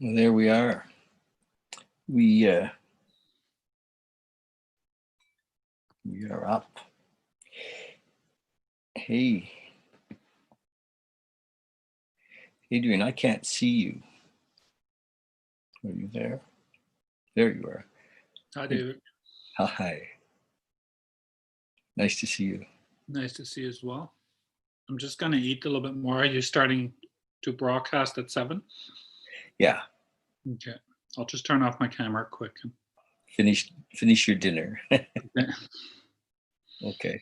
Well, there we are. We are up. Hey, Adrian, I can't see you. Are you there? There you are. Hi, David. Hi. Nice to see you. Nice to see you as well. I'm just going to eat a little bit more. Are you starting to broadcast at 7? Yeah. Okay. I'll just turn off my camera quick. Finish your dinner. Okay. Okay.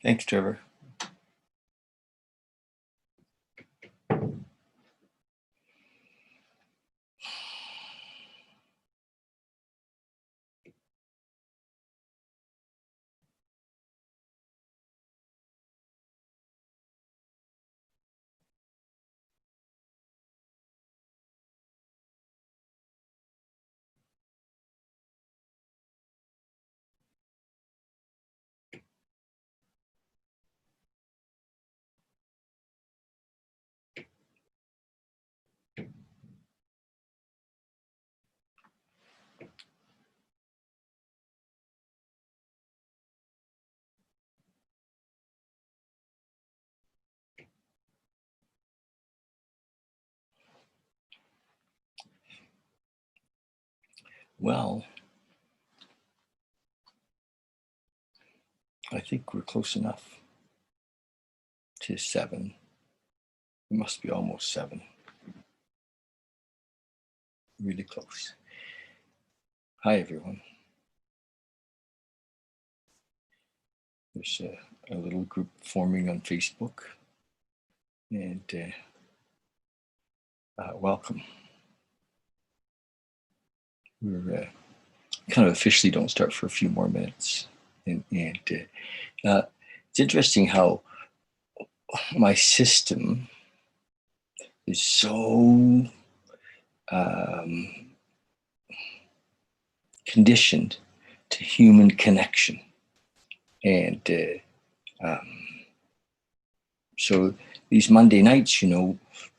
Thanks, Trevor. Well, I think we're close enough to 7. It must be almost 7. Really close. Hi, everyone. There's a little group forming on Facebook, and welcome. We're kind of officially don't start for a few more minutes, and it's interesting how my system is so conditioned to human connection, and so these Monday nights,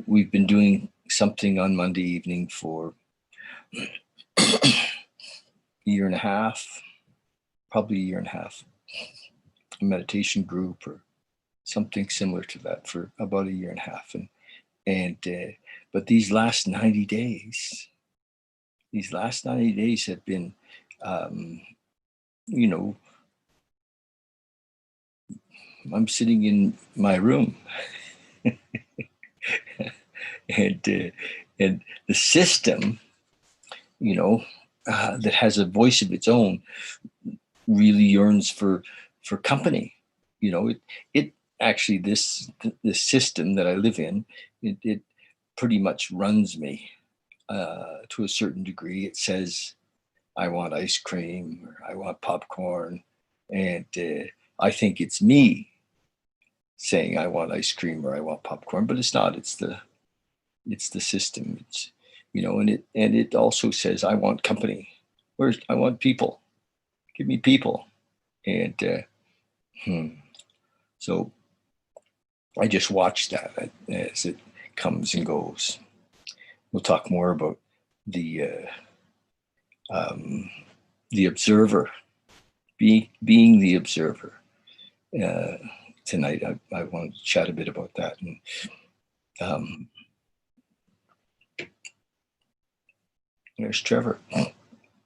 we've been doing something on Monday evening for a year and a half, probably a year and a half, a meditation group or something similar to that for about a year and a half, but these last 90 days have been, I'm sitting in my room, and the system, that has a voice of its own, really yearns for company. It actually, this system that I live in, it pretty much runs me to a certain degree. It says, I want ice cream, or I want popcorn, and I think it's me saying I want ice cream or I want popcorn, but it's not. It's the system. It's, and it also says I want company. I want people. Give me people. And so I just watch that as it comes and goes. We'll talk more about the observer, being the observer. Tonight, I want to chat a bit about that. And There's Trevor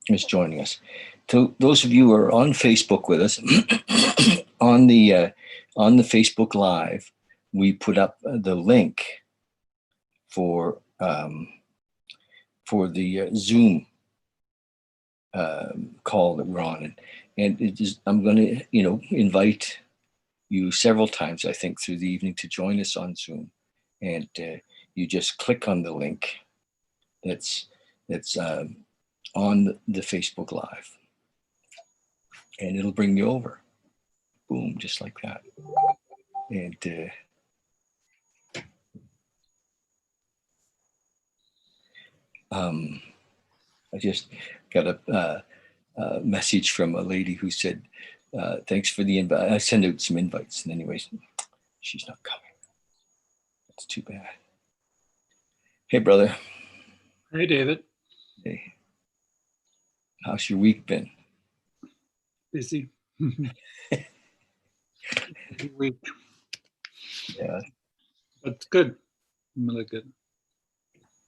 is joining us. To those of you who are on Facebook with us, on the Facebook Live, we put up the link for the Zoom call that we're on, and it is, I'm going to invite you several times, I think, through the evening to join us on Zoom, and you just click on the link that's on the Facebook Live, and it'll bring you over. Boom, just like that. And I just got a message from a lady who said, thanks for the invite. I send out some invites, and anyways, she's not coming. That's too bad. Hey, brother. Hey, David. Hey. How's your week been? Busy. Busy week. Yeah. But it's good. Really good.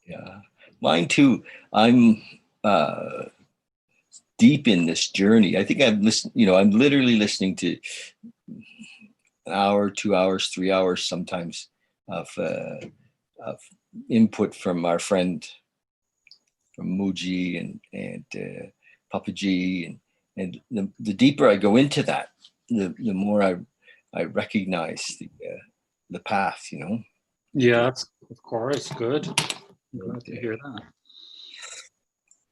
Yeah. Mine too. I'm deep in this journey. I think I'm listening, I'm literally listening to an hour, 2 hours, 3 hours sometimes of input from our friend from Muji and Papa G, and the deeper I go into that, the more I recognize the path. Yeah, of course, good. I'm glad to hear that.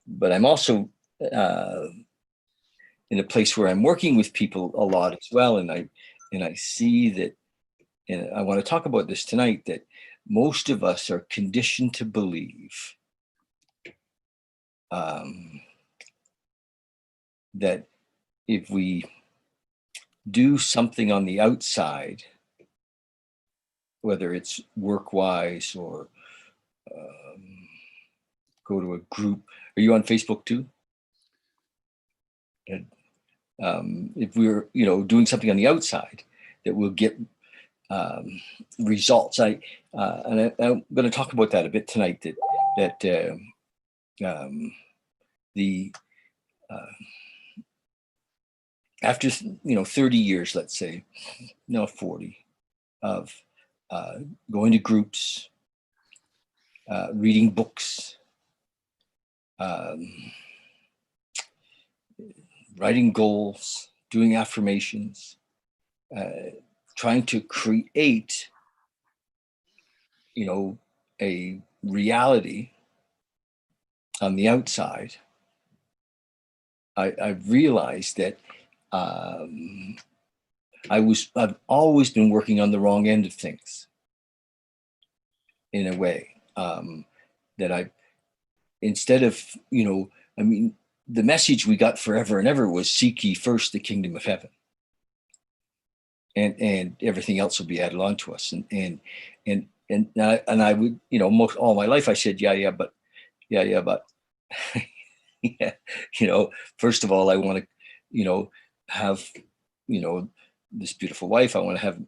But I'm also in a place where I'm working with people a lot as well, and I see that, and I want to talk about this tonight, that most of us are conditioned to believe that if we do something on the outside, whether it's work-wise or go to a group. Are you on Facebook too? If we're doing something on the outside, that we'll get results. I'm going to talk about that a bit tonight. That the after 30 years, let's say, no 40, of going to groups, reading books, writing goals, doing affirmations, trying to create a reality on the outside. I've realized that I've always been working on the wrong end of things, in a way, that I, instead of, the message we got forever and ever was seek ye first the kingdom of heaven, and everything else will be added on to us. And I would, most all my life I said, yeah, but yeah, first of all, I want to, have, this beautiful wife. I want to have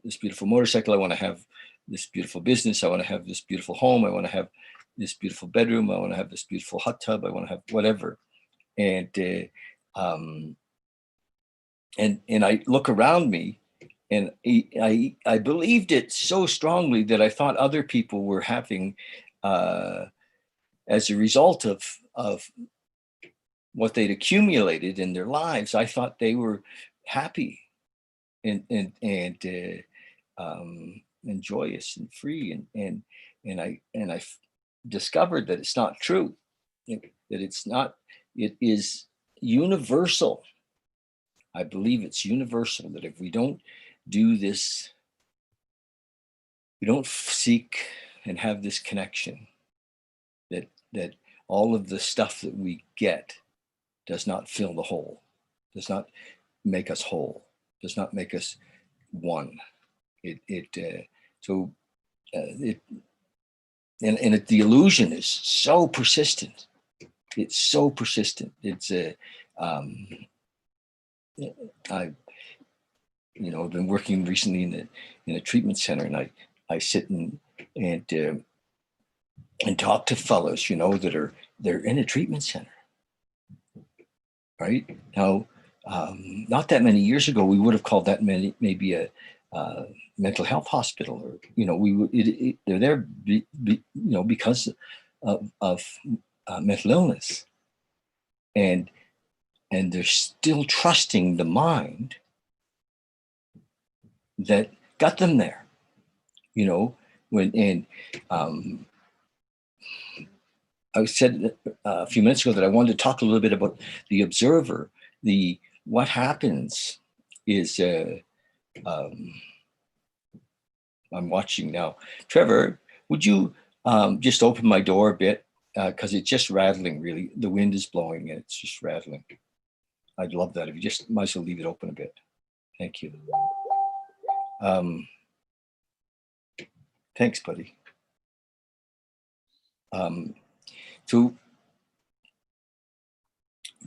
this beautiful motorcycle. I want to have this beautiful business. I want to have this beautiful home. I want to have this beautiful bedroom. I want to have this beautiful hot tub. I want to have whatever. And I look around me, and I believed it so strongly that I thought other people were having, as a result of what they'd accumulated in their lives, I thought they were happy and joyous and free, and I discovered that it's not true. That it's not. It is universal. I believe it's universal that if we don't do this, we don't seek and have this connection, that all of the stuff that we get does not fill the hole, does not make us whole, does not make us one. The illusion is so persistent. It's so persistent. It's I've been working recently in a treatment center, and I sit and and talk to fellows, they're in a treatment center, right? Now, not that many years ago, we would have called that maybe a mental health hospital, or they're there, because of mental illness, and they're still trusting the mind that got them there, um, I said a few minutes ago that I wanted to talk a little bit about the observer. What happens is, um, I'm watching now. Trevor, would you just open my door a bit, because it's just rattling. Really, the wind is blowing and it's just rattling. I'd love that if you just might as well leave it open a bit. Thank you. Thanks, buddy. So,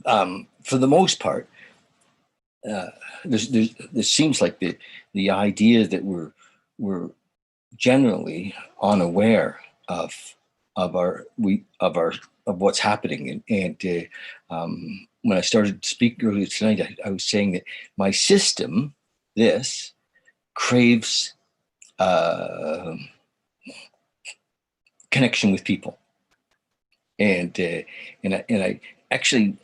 for the most part, there seems like the idea that we're generally unaware of what's happening, and when I started to speak earlier tonight, I was saying that my system, this, craves connection with people, and I actually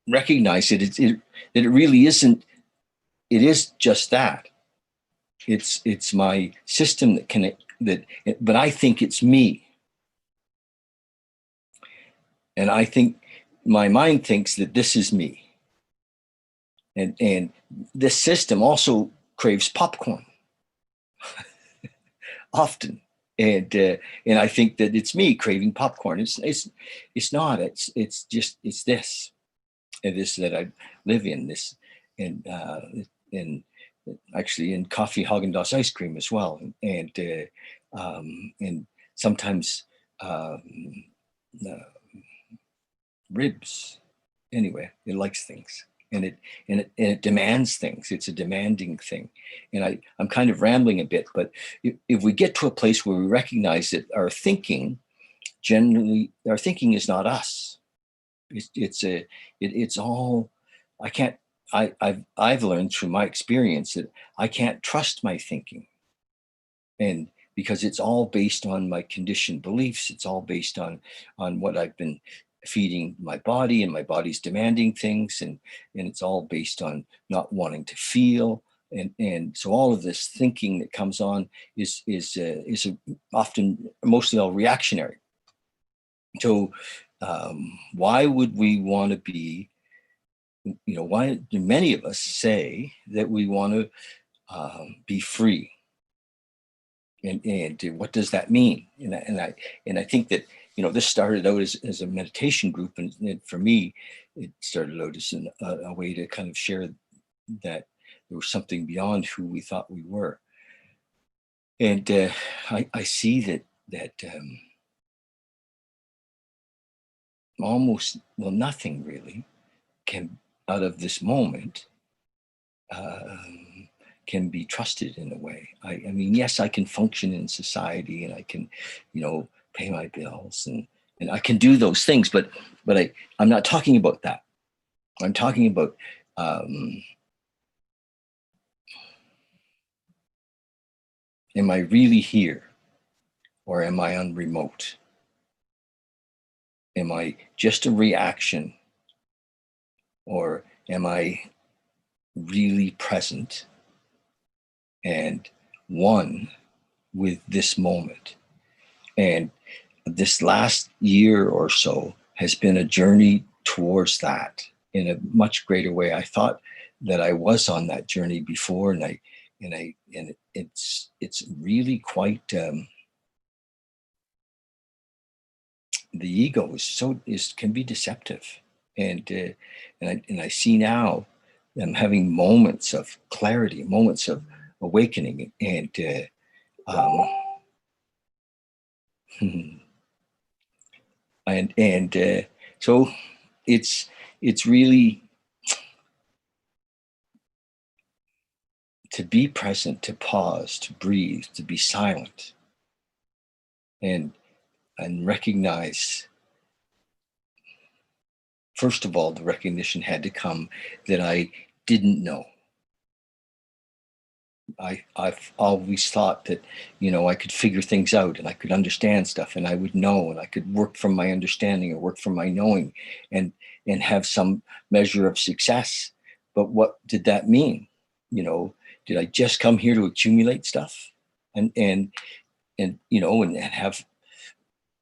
recognize that that it really isn't. It is just that. It's my system that but I think it's me, and I think my mind thinks that this is me, and this system also craves popcorn often, and I think that it's me craving popcorn. It's not. It's just this, and this that I live in this, and actually in coffee, Haagen-Dazs ice cream as well, and sometimes uh, ribs. Anyway, it likes things, and it demands things. It's a demanding thing, and I'm kind of rambling a bit, but if we get to a place where we recognize that our thinking is not us. It's all. I can't. I've learned through my experience that I can't trust my thinking, and because it's all based on my conditioned beliefs. It's all based on what I've been feeding my body, and my body's demanding things, and it's all based on not wanting to feel, and so all of this thinking that comes on is often mostly all reactionary. So why would we want to be, why do many of us say that we want to be free, and what does that mean? And I think that this started out as a meditation group, and for me, it started out as a way to kind of share that there was something beyond who we thought we were, and I see that almost, well, nothing really can, out of this moment, can be trusted in a way. I mean, yes, I can function in society, and I can, pay my bills, and I can do those things, but I'm not talking about that. I'm talking about am I really here, or am I on remote? Am I just a reaction, or am I really present and one with this moment? And this last year or so has been a journey towards that in a much greater way. I thought that I was on that journey before, and it's really quite, the ego can be deceptive, and I see now I'm having moments of clarity, moments of awakening, and so it's really to be present, to pause, to breathe, to be silent, and and recognize, first of all, the recognition had to come that I didn't know. I've always thought that, I could figure things out and I could understand stuff and I would know and I could work from my understanding or work from my knowing and have some measure of success. But what did that mean? Did I just come here to accumulate stuff and have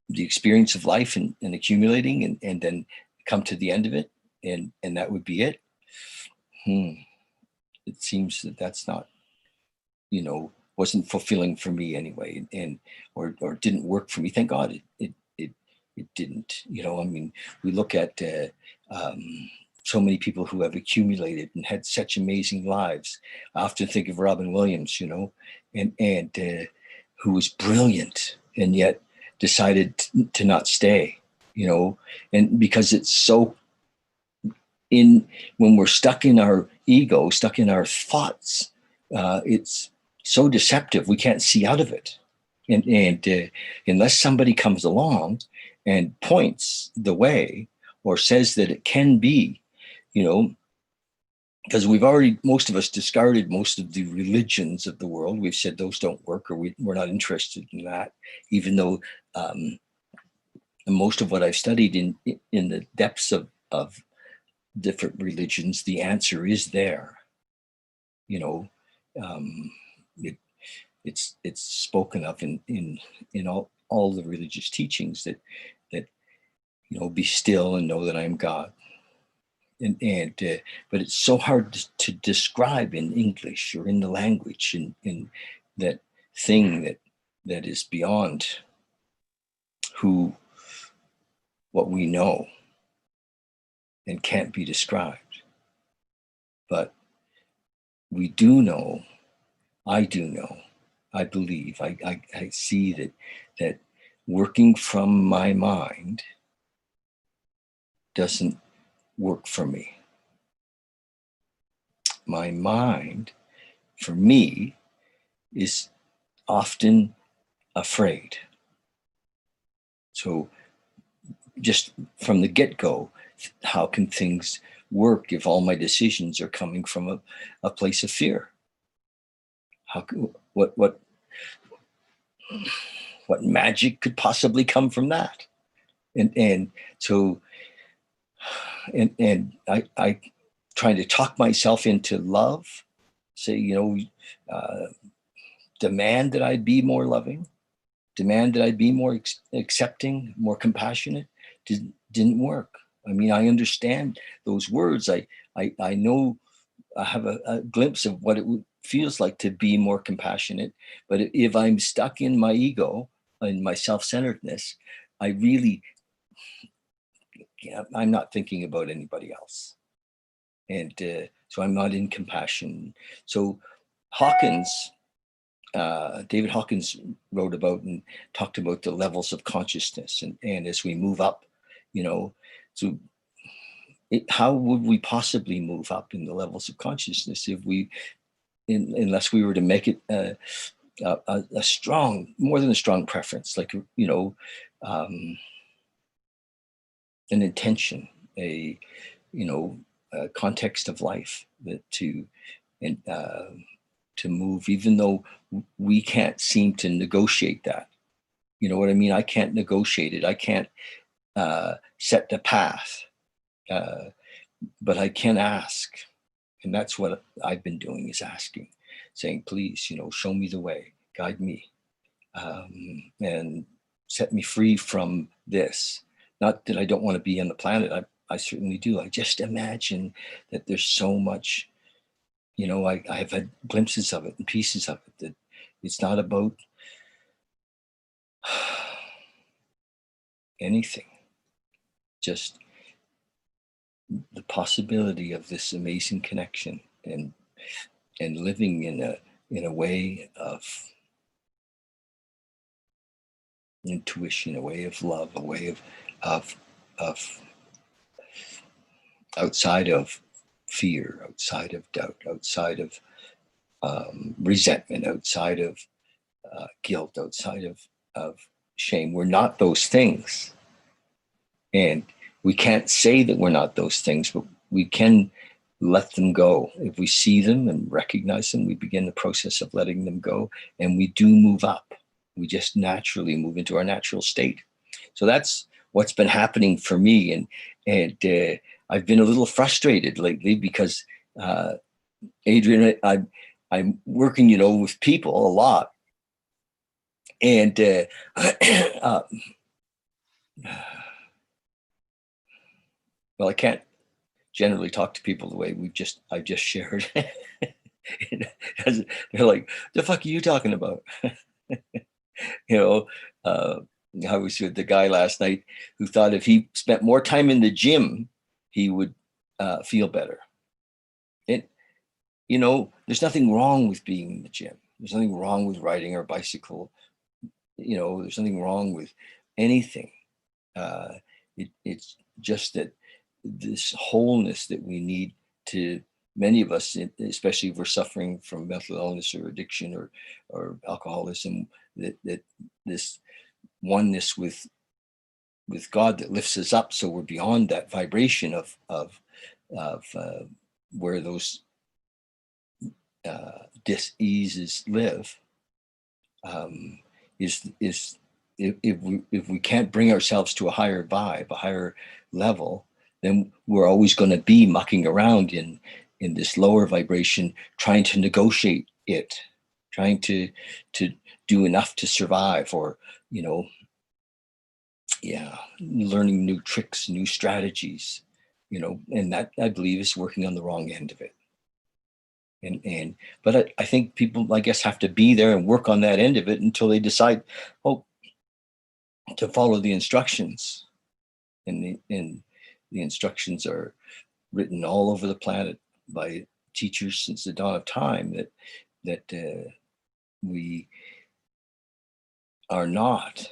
the experience of life and accumulating and then come to the end of it and that would be it? It seems that that's not, wasn't fulfilling for me anyway, and or didn't work for me. Thank God it didn't. I mean, we look at so many people who have accumulated and had such amazing lives. I often think of Robin Williams, and who was brilliant and yet decided to not stay, and because it's so when we're stuck in our ego, stuck in our thoughts, it's so deceptive. We can't see out of it. And unless somebody comes along and points the way or says that it can be, because most of us discarded most of the religions of the world. We've said those don't work, or we're not interested in that, even though most of what I've studied in the depths of different religions, the answer is there. It, it's spoken of in all the religious teachings that be still and know that I am God. And but it's so hard to describe in English or in the language in that thing that is beyond what we know and can't be described. But we do know, I do know, I believe, I see that working from my mind doesn't work for me. My mind, for me, is often afraid. So just from the get-go, how can things work if all my decisions are coming from a place of fear? What magic could possibly come from that? And so I trying to talk myself into love, say, demand that I be more loving, demand that I be more accepting, more compassionate, didn't work. I mean, I understand those words. I know, I have a glimpse of what it feels like to be more compassionate. But if I'm stuck in my ego and my self-centeredness, I'm not thinking about anybody else. And so I'm not in compassion. So David Hawkins wrote about and talked about the levels of consciousness. And as we move up, so how would we possibly move up in the levels of consciousness unless we were to make it a strong, more than a strong preference, like, an intention, a context of life to move, even though we can't seem to negotiate that. You know what I mean? I can't negotiate it. I can't set the path, but I can ask. And that's what I've been doing, is asking, saying, please, show me the way, guide me, and set me free from this. Not that I don't want to be on the planet. I certainly do. I just imagine that there's so much, I have had glimpses of it and pieces of it, that it's not about anything, just the possibility of this amazing connection and living in a way of intuition, a way of love, a way of outside of fear, outside of doubt, outside of resentment, outside of guilt, outside of shame. We're not those things. And we can't say that we're not those things, but we can let them go. If we see them and recognize them, we begin the process of letting them go, and we do move up. We just naturally move into our natural state. So that's what's been happening for me. And I've been a little frustrated lately because, Adrian, I'm working, with people a lot. And uh, well, I can't generally talk to people the way I've just shared. They're like, the fuck are you talking about? you know, uh, I was with the guy last night who thought if he spent more time in the gym, he would feel better. And, there's nothing wrong with being in the gym. There's nothing wrong with riding our bicycle. There's nothing wrong with anything. It's just that this wholeness that we need to, many of us, especially if we're suffering from mental illness or addiction or alcoholism, that this oneness with God that lifts us up, so we're beyond that vibration of where those dis-eases live, is if we can't bring ourselves to a higher vibe, a higher level, then we're always going to be mucking around in this lower vibration, trying to negotiate it, trying to do enough to survive, or learning new tricks, new strategies, and that, I believe, is working on the wrong end of it. But I think people, I guess, have to be there and work on that end of it until they decide, to follow the instructions. And the instructions are written all over the planet by teachers since the dawn of time, that we are not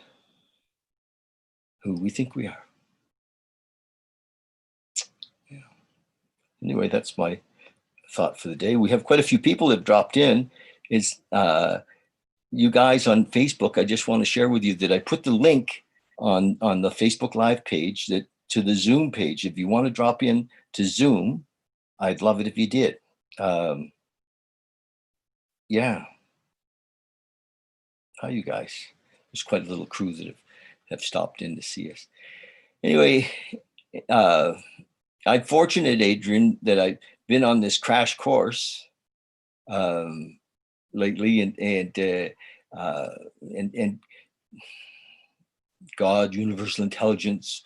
who we think we are. Yeah. Anyway, that's my thought for the day. We have quite a few people that have dropped in. Is you guys on Facebook, I just want to share with you that I put the link on the Facebook Live page to the Zoom page. If you want to drop in to Zoom, I'd love it if you did. Yeah. Hi, you guys. There's quite a little crew that have stopped in to see us. Anyway, I'm fortunate, Adrian, that I've been on this crash course lately, and God, universal intelligence,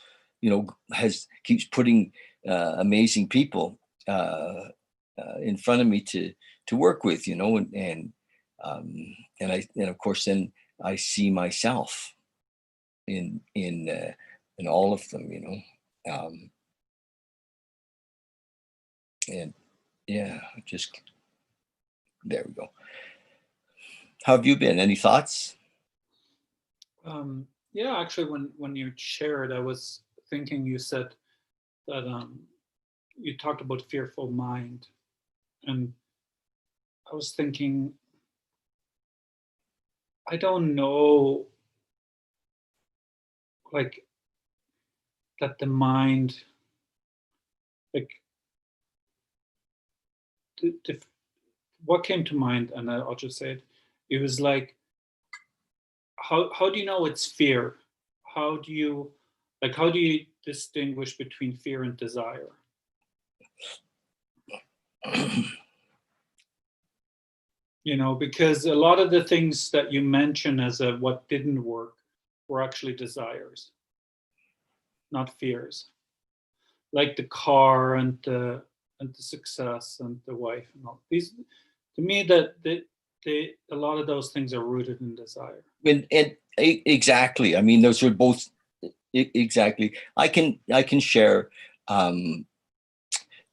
keeps putting amazing people in front of me to work with, and of course then I see myself in all of them, and yeah, just there we go. How have you been? Any thoughts? Yeah, actually, when you shared, I was thinking, you said that you talked about fearful mind, and I was thinking, I don't know, like, that the mind, like, what came to mind, and I'll just say it. It was like, how do you know it's fear? How do you distinguish between fear and desire? Because a lot of the things that you mention as what didn't work were actually desires, not fears. Like the car and the success and the wife and all these. To me, that a lot of those things are rooted in desire. And exactly. I mean, those are both exactly. I can share.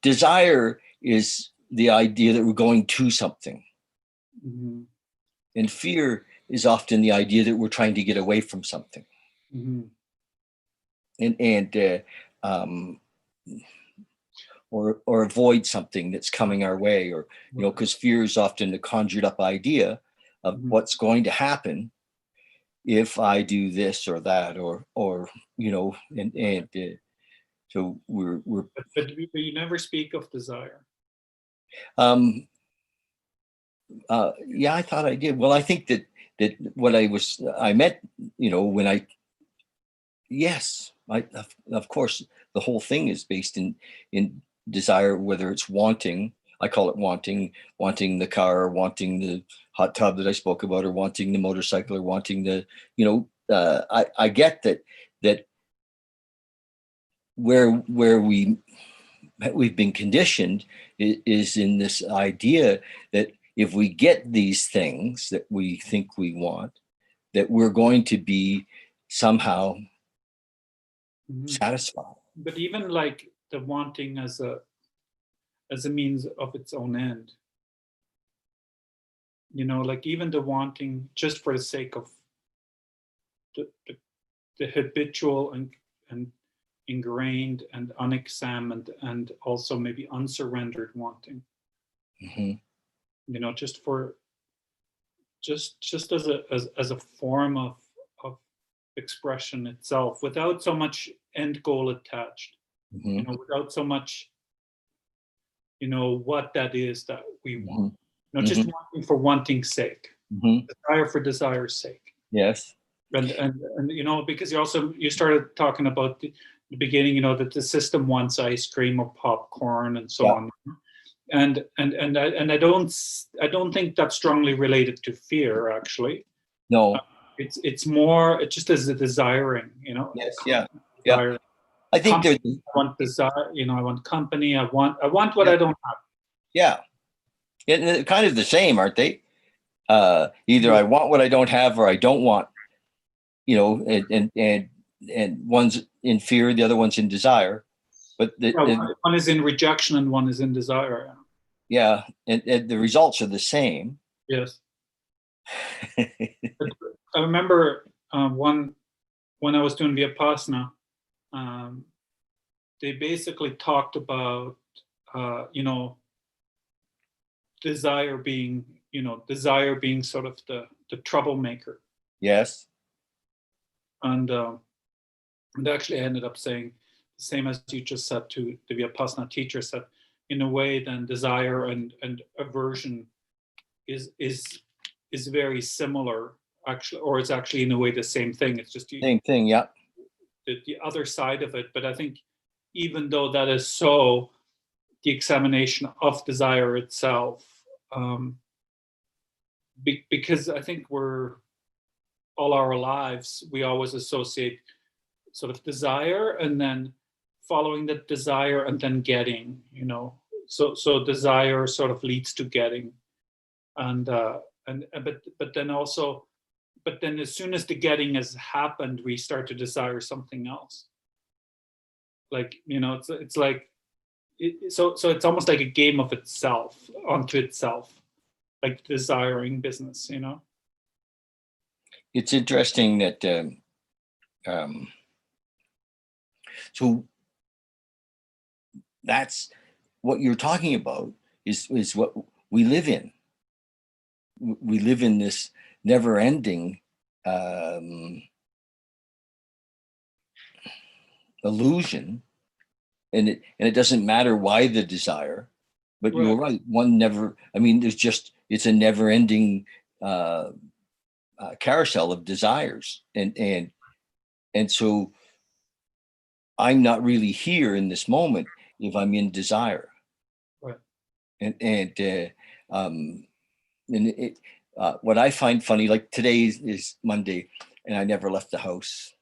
Desire is the idea that we're going to something. Mm-hmm. And fear is often the idea that we're trying to get away from something. Mm-hmm. Or avoid something that's coming our way, or because fear is often a conjured up idea of what's going to happen, if I do this or that, or so we're But you never speak of desire. um yeah, I thought I did. Well, I think that what I meant, when I yes, of course, the whole thing is based in desire, whether it's wanting. I call it wanting the car, wanting the hot tub that I spoke about, or wanting the motorcycle, or wanting the, I get that where we've been conditioned is in this idea that if we get these things that we think we want, that we're going to be somehow Mhm. satisfied. But even like the wanting as a means of its own end, like even the wanting just for the sake of the habitual and ingrained and unexamined and also maybe unsurrendered wanting, Hmm. just for just as a form of expression itself without so much end goal attached, Hmm. without so much what that is that we want, Hmm. just Hmm. wanting for wanting's sake, Hmm. desire for desire's sake. Yes. And because you started talking about the beginning, that the system wants ice cream or popcorn and so Yeah. on, and I don't think that's strongly related to fear actually. uh, No. it's more, it just is a desiring, Yes. Yeah. constant Yeah. desire. I think Company, there's. I want desire, I want company, I want what Yeah. I don't have. Yeah. And they're kind of the same, aren't they? Either Yeah. I want what I don't have, or I don't want. And one's in fear, the other one's in desire. But Yeah, one is in rejection and one is in desire. yeah, and the results are the same. Yes. But I remember one when I was doing Vipassana, um, they basically talked about desire being sort of the troublemaker, Yes. and and actually I ended up saying the same as you just said to the Vipassana teacher said. In a way, then desire and aversion is very similar actually, or it's actually in a way the same thing. It's just Same thing. Yeah. the other side of it. But I think even though that is so, the examination of desire itself, um, because I think we're all our lives we always associate sort of desire and then following that desire and then getting, so desire sort of leads to getting, and but then also, but then as soon as the getting has happened we start to desire something else, like it's like so it's almost like a game of itself onto itself, like desiring business, It's interesting that um, so that's what you're talking about is what we live in. We live in this never-ending um, illusion, and it doesn't matter why the desire, but Right. you're right. One never. I mean, it's a never-ending uh, carousel of desires, and so I'm not really here in this moment if I'm in desire. Right. And and um and it, what I find funny, like today is Monday, and I never left the house.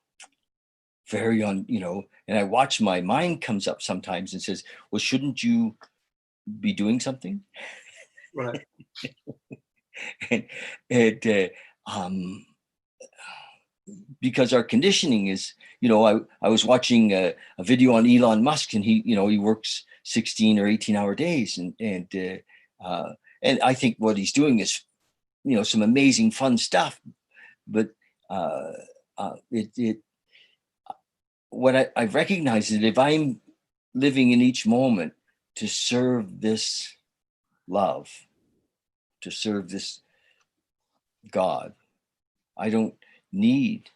Very on, and I watch my mind comes up sometimes and says, "Well, shouldn't you be doing something?" Right. and and because our conditioning is, I was watching a video on Elon Musk, and he works 16 or 18-hour days, and I think what he's doing is, some amazing fun stuff. But uh, it what I recognize is that if I'm living in each moment to serve this love, to serve this God, I don't, need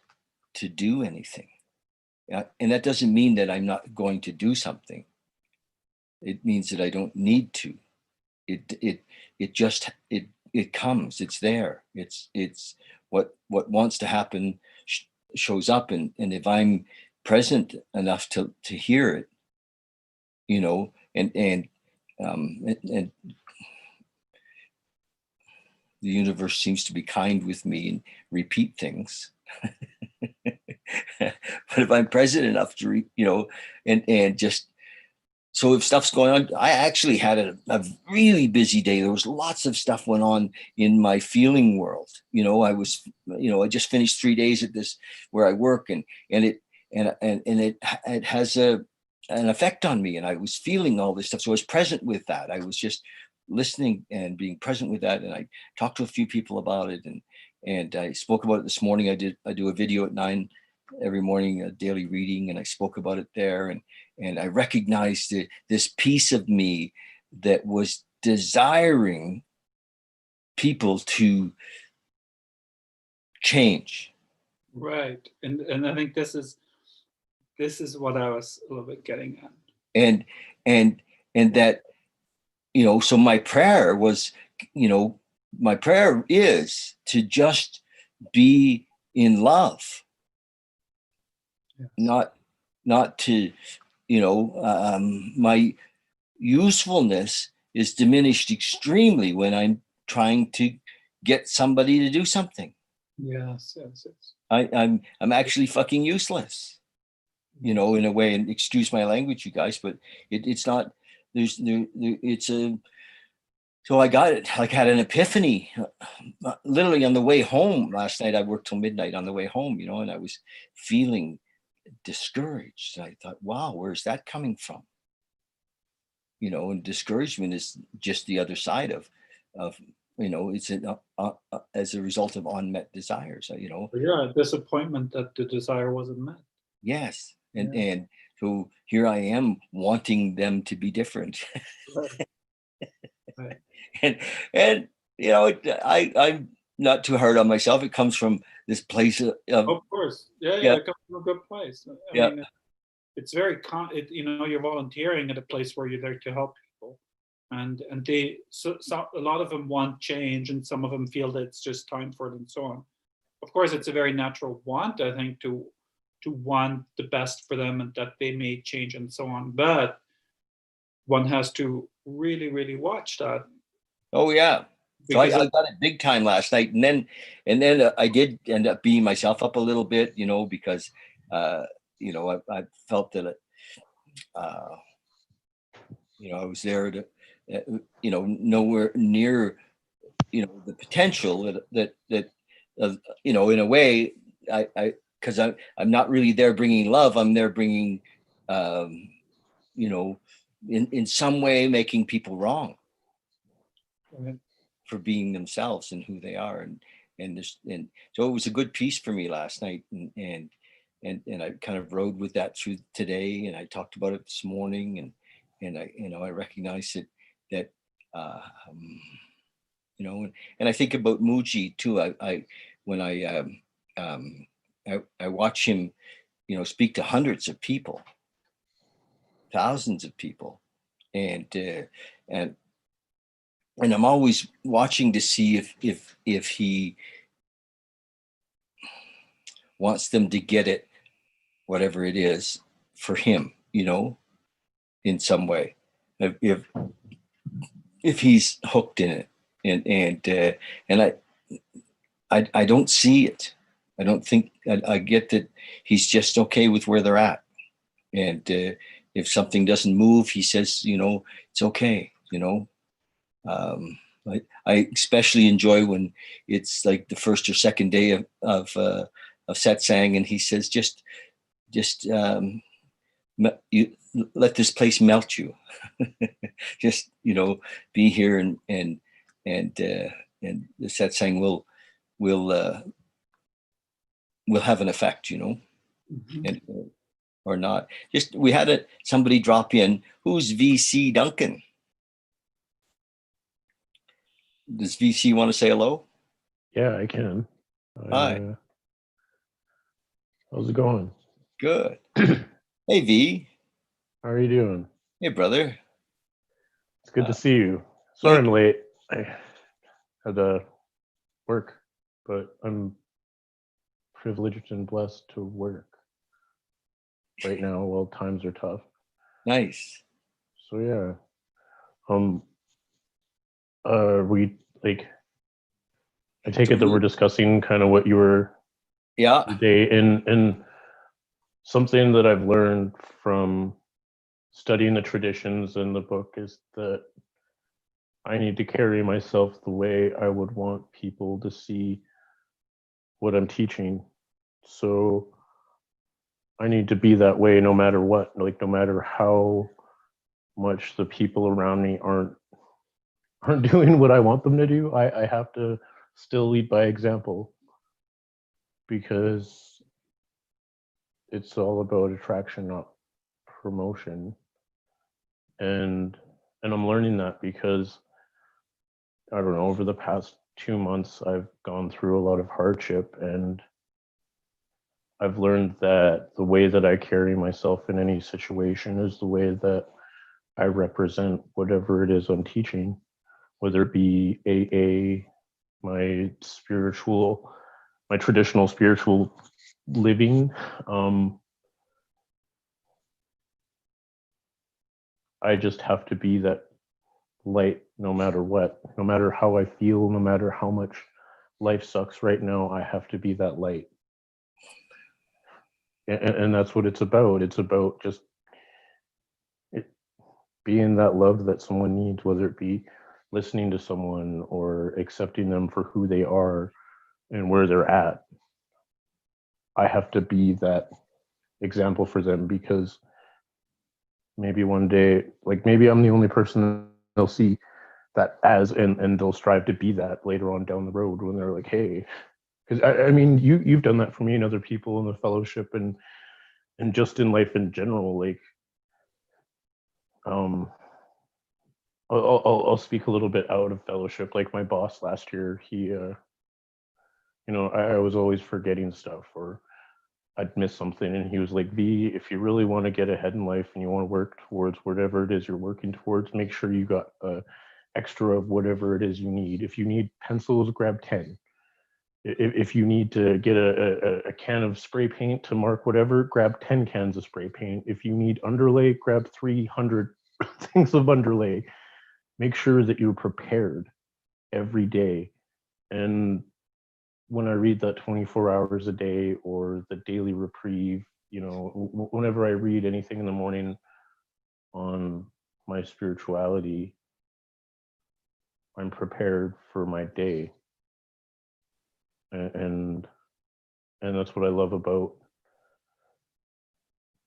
to do anything. And that doesn't mean that I'm not going to do something. It means that I don't need to. It just it comes. It's there. It's what wants to happen shows up, and if I'm present enough to hear it, you know, and the universe seems to be kind with me and repeat things. But if I'm present enough to, and just, so if stuff's going on, I actually had a really busy day. There was lots of stuff went on in my feeling world. I just finished 3 days at this where I work, and it has an effect on me, and I was feeling all this stuff. So I was present with that. I was just listening and being present with that. And I talked to a few people about it, and I spoke about it this morning. I do a video at 9 every morning, a daily reading, and I spoke about it there. And I recognized this piece of me that was desiring people to change. Right. And I think this is what I was a little bit getting at. And that, so my prayer was, my prayer is to just be in love. Yes. Not to, my usefulness is diminished extremely when I'm trying to get somebody to do something. Yes. I'm actually fucking useless, in a way, and excuse my language, you guys, but it's not, so I got it, like, had an epiphany, literally on the way home last night. I worked till midnight on the way home, and I was feeling discouraged. I thought, wow, where's that coming from? And discouragement is just the other side of it's as a result of unmet desires. Yeah, disappointment that the desire wasn't met. Yes, and so here I am wanting them to be different. Right. and I'm not too hard on myself. It comes from this place of course, yeah. It comes from a good place. I mean, it's very you're volunteering at a place where you're there to help people, and they so a lot of them want change, and some of them feel that it's just time for it, and so on. Of course, it's a very natural want, I think, to want the best for them and that they may change and so on, but one has to really, really watch that. Oh yeah. So I got it big time last night, and then I did end up beating myself up a little bit, because I felt that I was there to, nowhere near, the potential that in a way, because I'm not really there bringing love. I'm there bringing, in some way making people wrong. Right. For being themselves and who they are, and so it was a good piece for me last night, and I kind of rode with that through today, and I talked about it this morning, and I recognized that and I think about Muji too. When I watch him, speak to hundreds of people, thousands of people, and I'm always watching to see if he wants them to get it, whatever it is for him, in some way. If he's hooked in it, and I don't see it. I don't think I get that he's just okay with where they're at, and if something doesn't move, he says, it's okay, I especially enjoy when it's like the first or second day of satsang, and he says, just you let this place melt you. Just be here, and the satsang will have an effect, Mm-hmm. and or not. Just we had somebody drop in. Who's VC Duncan? Does VC want to say hello? Yeah, I can. Hi. How's it going? Good. Hey, V. How are you doing? Hey, brother. It's good to Uh, see you. Sorry yeah, I'm late. I had to work, but I'm privileged and blessed to work right now while times are tough. nice. So yeah. Um we like I take So it that we're we, discussing kind of what you were yeah, your day and something that I've learned from studying the traditions in the book is that I need to carry myself the way I would want people to see what I'm teaching. So I need to be that way no matter what, like no matter how much the people around me aren't doing what I want them to do. I have to still lead by example because it's all about attraction, not promotion. And and I'm learning that because I don't know, over the past 2 months I've gone through a lot of hardship, and I've learned that the way that I carry myself in any situation is the way that I represent whatever it is I'm teaching, whether it be AA, my spiritual, my traditional spiritual living. Um, I just have to be that light no matter what, no matter how I feel, no matter how much life sucks right now. I have to be that light. And that's what it's about. It's about just it, being that love that someone needs, whether it be listening to someone or accepting them for who they are and where they're at. I have to be that example for them because maybe one day, like maybe I'm the only person they'll see that as, and they'll strive to be that later on down the road when they're like, hey, because I mean, you've done that for me and other people in the fellowship and just in life in general. Like, um, I'll speak a little bit out of fellowship. Like my boss last year, he, I was always forgetting stuff or I'd miss something, and he was like, "V, if you really want to get ahead in life and you want to work towards whatever it is you're working towards, make sure you got extra of whatever it is you need. If you need pencils, grab 10. If you need to get a can of spray paint to mark whatever, grab 10 cans of spray paint. If you need underlay, grab 300 things of underlay. Make sure that you're prepared every day." And when I read that 24 hours a day or the daily reprieve, whenever I read anything in the morning on my spirituality, I'm prepared for my day. And and that's what I love about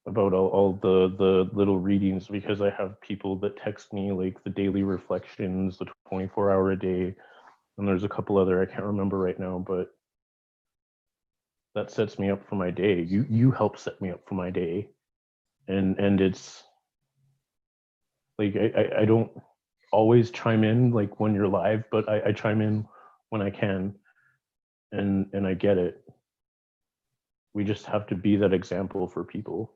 all the little readings, because I have people that text me like the daily reflections, the 24-hour a day, and there's a couple other I can't remember right now, but that sets me up for my day. You help set me up for my day, and it's like I don't always chime in like when you're live, but I chime in when I can, and I get it. We just have to be that example for people,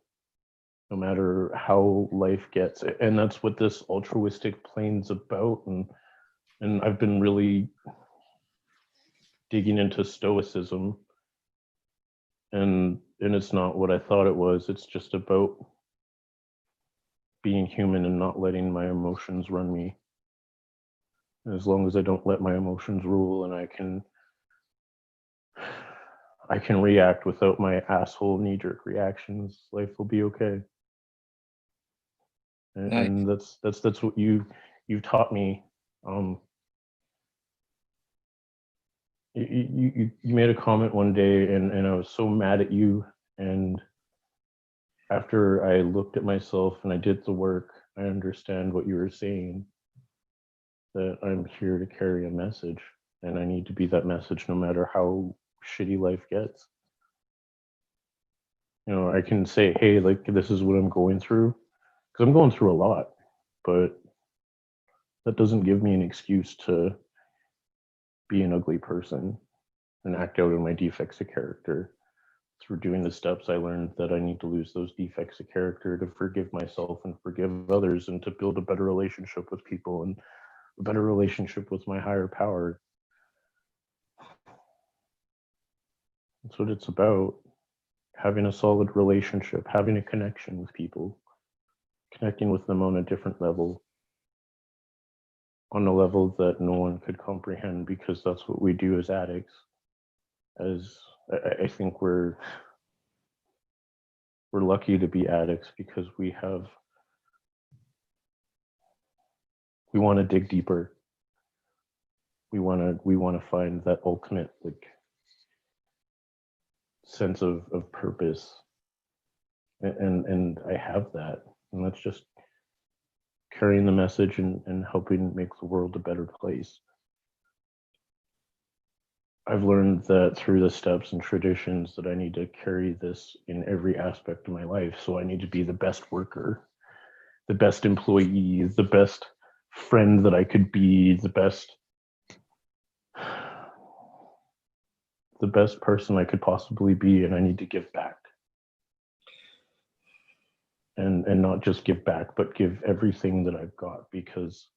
no matter how life gets, and that's what this altruistic plane's about. And I've been really digging into stoicism, and it's not what I thought it was. It's just about being human and not letting my emotions run me. As long as I don't let my emotions rule, and I can react without my asshole knee-jerk reactions, life will be okay. And, nice. and that's what you've taught me. Um, you made a comment one day, and I was so mad at you. And after I looked at myself and I did the work, I understand what you were saying. That I'm here to carry a message, and I need to be that message no matter how shitty life gets. I can say, hey, like this is what I'm going through, because I'm going through a lot, but that doesn't give me an excuse to be an ugly person and act out in my defects of character. through doing the steps, I learned that I need to lose those defects of character to forgive myself and forgive others, and to build a better relationship with people and a better relationship with my higher power. That's what it's about. Having a solid relationship, having a connection with people, connecting with them on a different level, on a level that no one could comprehend, because that's what we do as addicts. As I think we're lucky to be addicts, because we want to dig deeper. We want to find that ultimate like sense of purpose, and I have that, and that's just carrying the message and helping make the world a better place. I've learned that through the steps and traditions that I need to carry this in every aspect of my life. So I need to be the best worker, the best employee, the best friend that I could be, the best person I could possibly be, and I need to give back. And not just give back, but give everything that I've got, because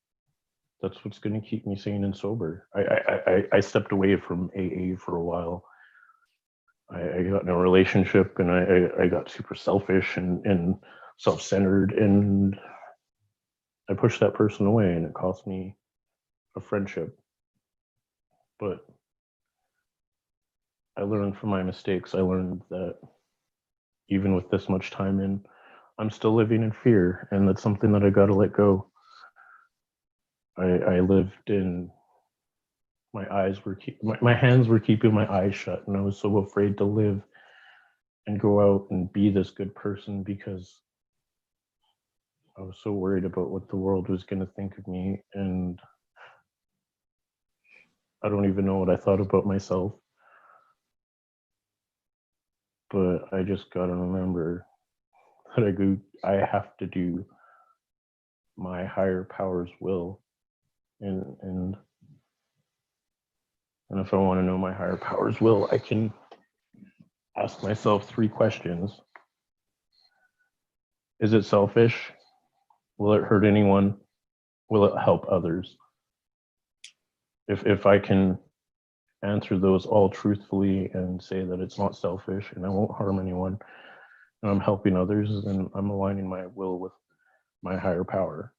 that's what's going to keep me sane and sober. I stepped away from AA for a while. I got in a relationship, and I got super selfish and self-centered, and I pushed that person away, and it cost me a friendship. But I learned from my mistakes. I learned that even with this much time in, I'm still living in fear, and that's something that I got to let go. I lived in, my hands were keeping my eyes shut, and I was so afraid to live and go out and be this good person, because I was so worried about what the world was going to think of me, and I don't even know what I thought about myself. But I just got to remember that I have to do my higher power's will, and if I want to know my higher power's will, I can ask myself 3 questions. Is it selfish? Will it hurt anyone? Will it help others? If I can answer those all truthfully and say that it's not selfish and I won't harm anyone and I'm helping others, then I'm aligning my will with my higher power.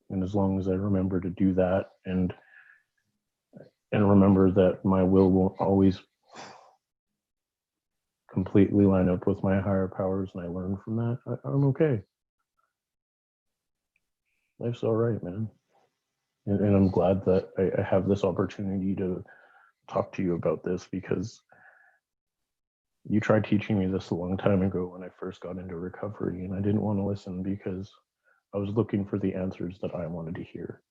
And as long as I remember to do that, and remember that my will won't always completely line up with my higher powers, and I learn from that, I'm okay. Life's all right, man. And I'm glad that I have this opportunity to talk to you about this, because you tried teaching me this a long time ago when I first got into recovery, and I didn't want to listen because I was looking for the answers that I wanted to hear.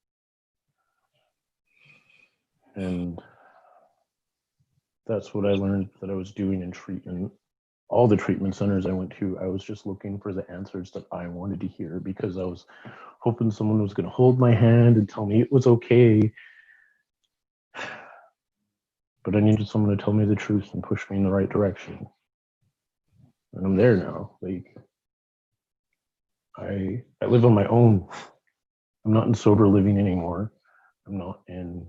And that's what I learned that I was doing in treatment. All the treatment centers I went to, I was just looking for the answers that I wanted to hear, because I was hoping someone was going to hold my hand and tell me it was okay. But I needed someone to tell me the truth and push me in the right direction. And I'm there now. Like, I live on my own. I'm not in sober living anymore. I'm not in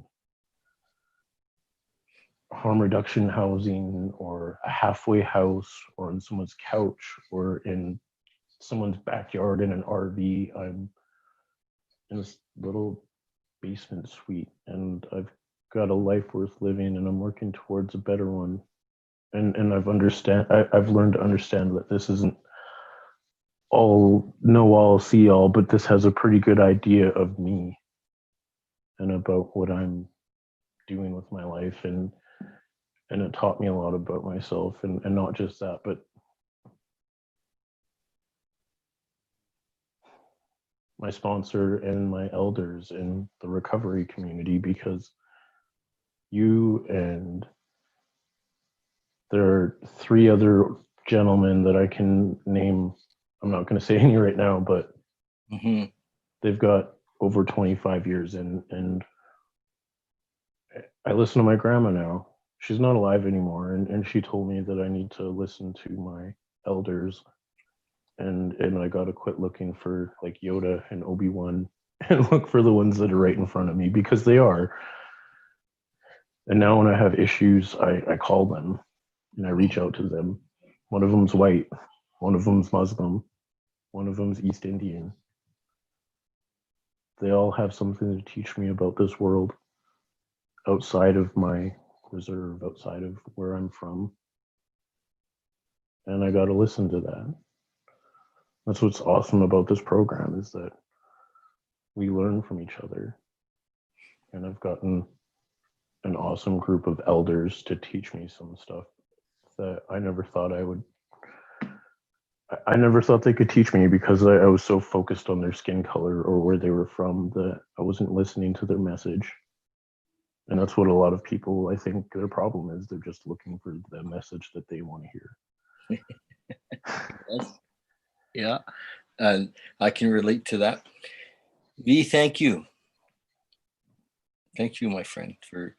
harm reduction housing or a halfway house or on someone's couch or in someone's backyard in an RV. I'm in this little basement suite, and I've got a life worth living, and I'm working towards a better one. And I've learned to understand that this isn't all know all, see all, but this has a pretty good idea of me and about what I'm doing with my life, and it taught me a lot about myself, and not just that, but my sponsor and my elders in the recovery community, because you and there are 3 other gentlemen that I can name. I'm not going to say any right now, but they've got over 25 years in, and I listen to my grandma now, she's not alive anymore, and she told me that I need to listen to my elders, and I got to quit looking for like Yoda and Obi-Wan and look for the ones that are right in front of me, because they are. And now when I have issues, I call them and I reach out to them. One of them's white, one of them's Muslim, one of them's East Indian. They all have something to teach me about this world outside of my reserve, outside of where I'm from. And I got to listen to that. That's what's awesome about this program, is that we learn from each other. And I've gotten an awesome group of elders to teach me some stuff that I never thought I would. I never thought they could teach me, because I was so focused on their skin color or where they were from that I wasn't listening to their message. And that's what a lot of people, I think, their problem is. They're just looking for the message that they want to hear. Yes. Yeah, and I can relate to that. V, thank you. Thank you, my friend, for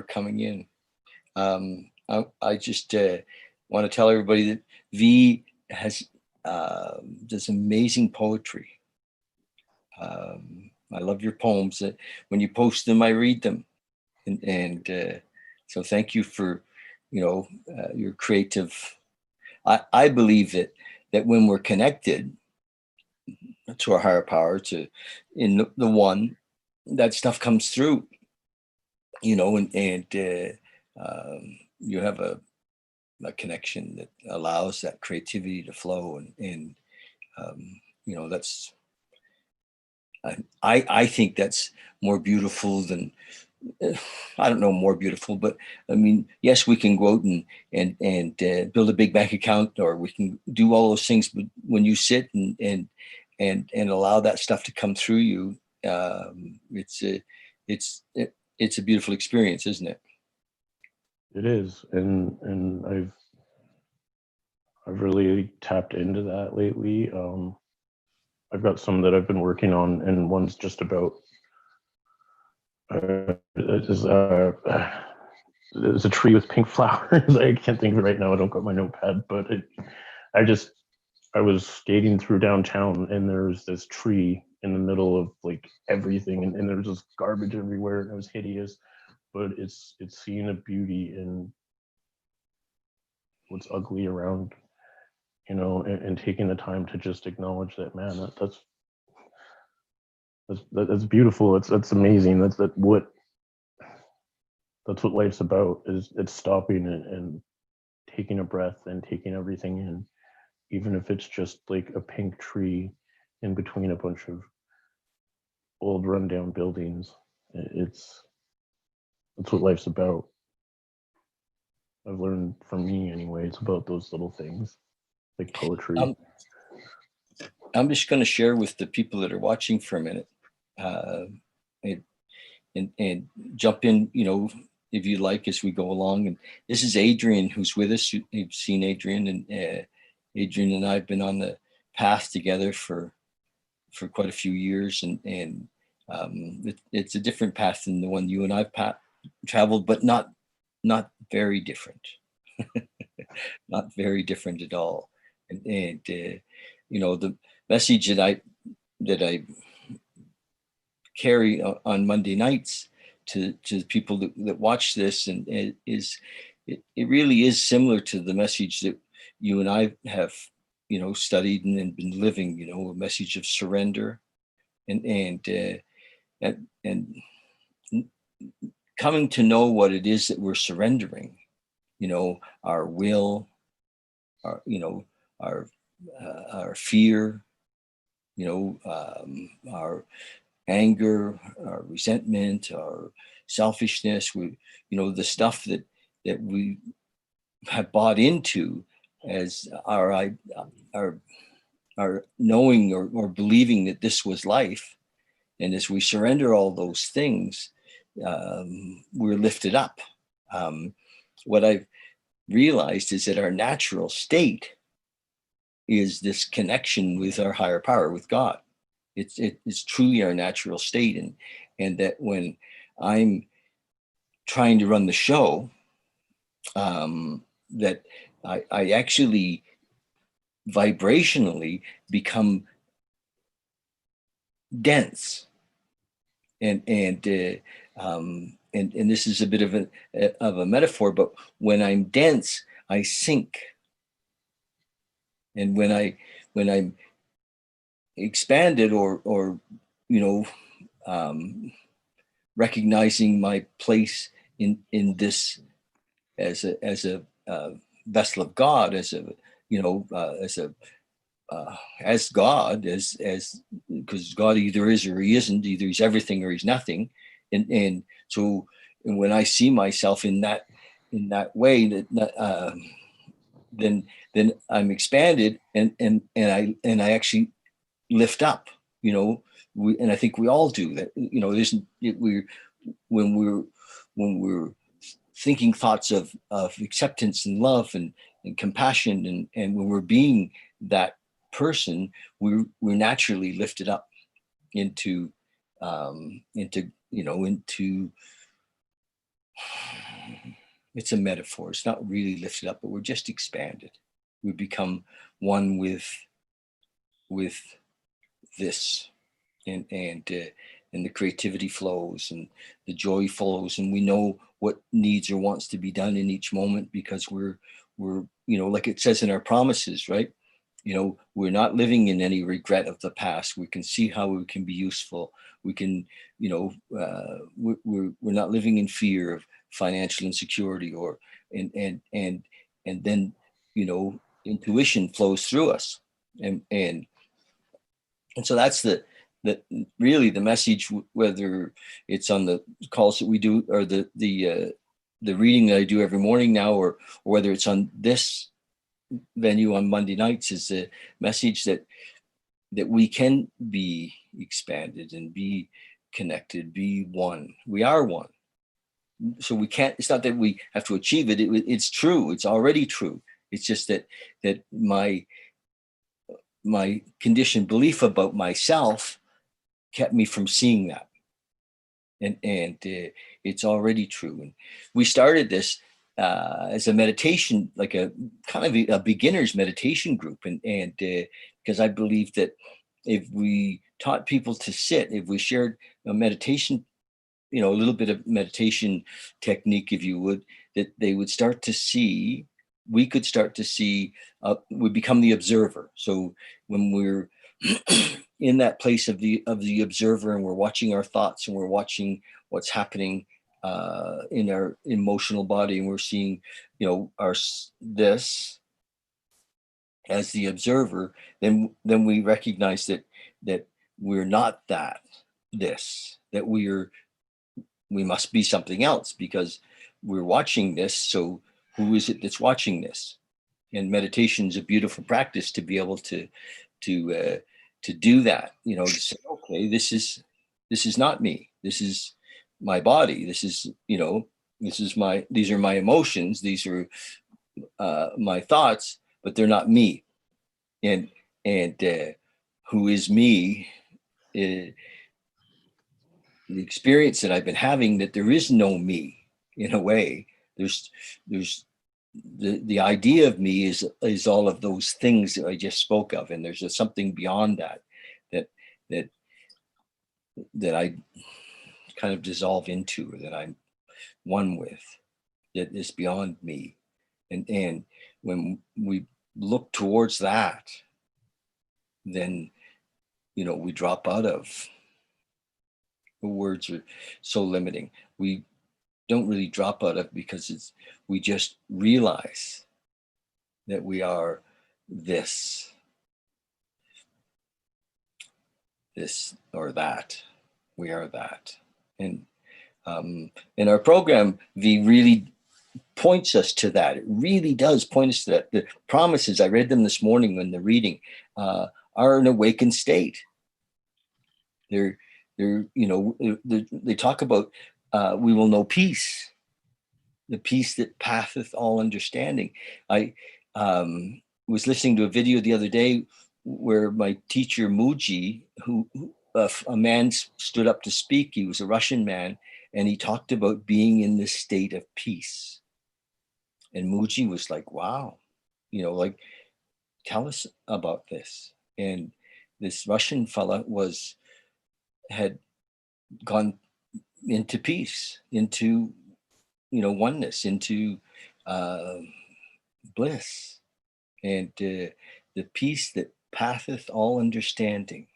coming in. I just want to tell everybody that V has this amazing poetry. I love your poems. That when you post them, I read them, and so thank you for your creative. I believe that when we're connected to our higher power, to in the one, that stuff comes through, and you have a connection that allows that creativity to flow, and that's I think that's more beautiful than I don't know, more beautiful, but I mean, yes, we can go out and build a big bank account, or we can do all those things, but when you sit and allow that stuff to come through you, it's a beautiful experience, isn't it? It is, and I've really tapped into that lately. I've got some that I've been working on, and one's just about there's a tree with pink flowers. I can't think of it right now. I don't got my notepad, but I was skating through downtown, and there's this tree in the middle of like everything, and there was just garbage everywhere, and it was hideous. But it's seeing a beauty in what's ugly around, and taking the time to just acknowledge that, man, that's beautiful. That's amazing. That's what life's about. Is it's stopping and taking a breath and taking everything in, even if it's just like a pink tree in between a bunch of old rundown buildings. That's what life's about. I've learned, from me anyway, it's about those little things like poetry. I'm just going to share with the people that are watching for a minute, and jump in, if you like, as we go along. And this is Adrian, who's with us. You've seen Adrian, and Adrian and I have been on the path together for quite a few years, and it's a different path than the one you and I've traveled, but not very different. Not very different at all. And the message that I carry on Monday nights to people that watch this, and it really is similar to the message that you and I have studied and been living, a message of surrender, and coming to know what it is that we're surrendering, our will, our fear, our anger, our resentment, our selfishness, the stuff that we have bought into as our knowing or believing that this was life. And as we surrender all those things, we're lifted up. What I've realized is that our natural state is this connection with our higher power, with God. It's truly our natural state, and that when I'm trying to run the show, that I actually vibrationally become dense, and this is a bit of a metaphor, but when I'm dense, I sink, and when I'm expanded, or you know, recognizing my place in this as a vessel of God, as a as a as God, as because God either is or he isn't, either he's everything or he's nothing, and so, and when I see myself in that way, then I'm expanded, and I actually lift up, and I think we all do that. When we're when we're thinking thoughts of acceptance and love and compassion, and when we're being that person, we're naturally lifted up into into it's a metaphor. It's not really lifted up, but we're just expanded. We become one with this, and the creativity flows, and the joy flows, and we know what needs or wants to be done in each moment, because we're like it says in our promises, right? We're not living in any regret of the past. We can see how we can be useful. We can, we're not living in fear of financial insecurity, or and then intuition flows through us, and so that's the really the message, whether it's on the calls that we do, or the reading that I do every morning now, or whether it's on this venue on Monday nights, is the message that we can be expanded and be connected, be one. We are one. So we can't, it's not that we have to achieve it. It's true. It's already true. It's just that my conditioned belief about myself kept me from seeing that. And it's already true. And we started this as a meditation, like a kind of a beginner's meditation group. And because I believe that if we taught people to sit, if we shared a meditation, a little bit of meditation technique, if you would, that they would start to see, we could start to see, we become the observer. So when we're in that place of the observer, and we're watching our thoughts, and we're watching what's happening in our emotional body, and we're seeing, our this as the observer, then we recognize that we're not that we must be something else, because we're watching this. So who is it that's watching this? And meditation is a beautiful practice to be able to do that. To say, okay, this is not me. This is my body. This is these are my emotions. These are my thoughts, but they're not me. And who is me? The experience that I've been having, that there is no me. In a way, there's the idea of me is all of those things that I just spoke of, and there's something beyond that that that I kind of dissolve into, or that I'm one with, that is beyond me. And when we look towards that, then we drop out of, the words are so limiting. We don't really drop out of, because we just realize that we are this or that. We are that. And in our program, V really points us to that. It really does point us to that. The promises, I read them this morning in the reading, are an awakened state. They're they talk about, we will know peace, the peace that passeth all understanding. I was listening to a video the other day where my teacher Muji, who a man stood up to speak. He was a Russian man, and he talked about being in this state of peace. And Muji was like, wow, like, tell us about this. And this Russian fella had gone into peace, into, oneness, into uh, bliss, and the peace that passeth all understanding.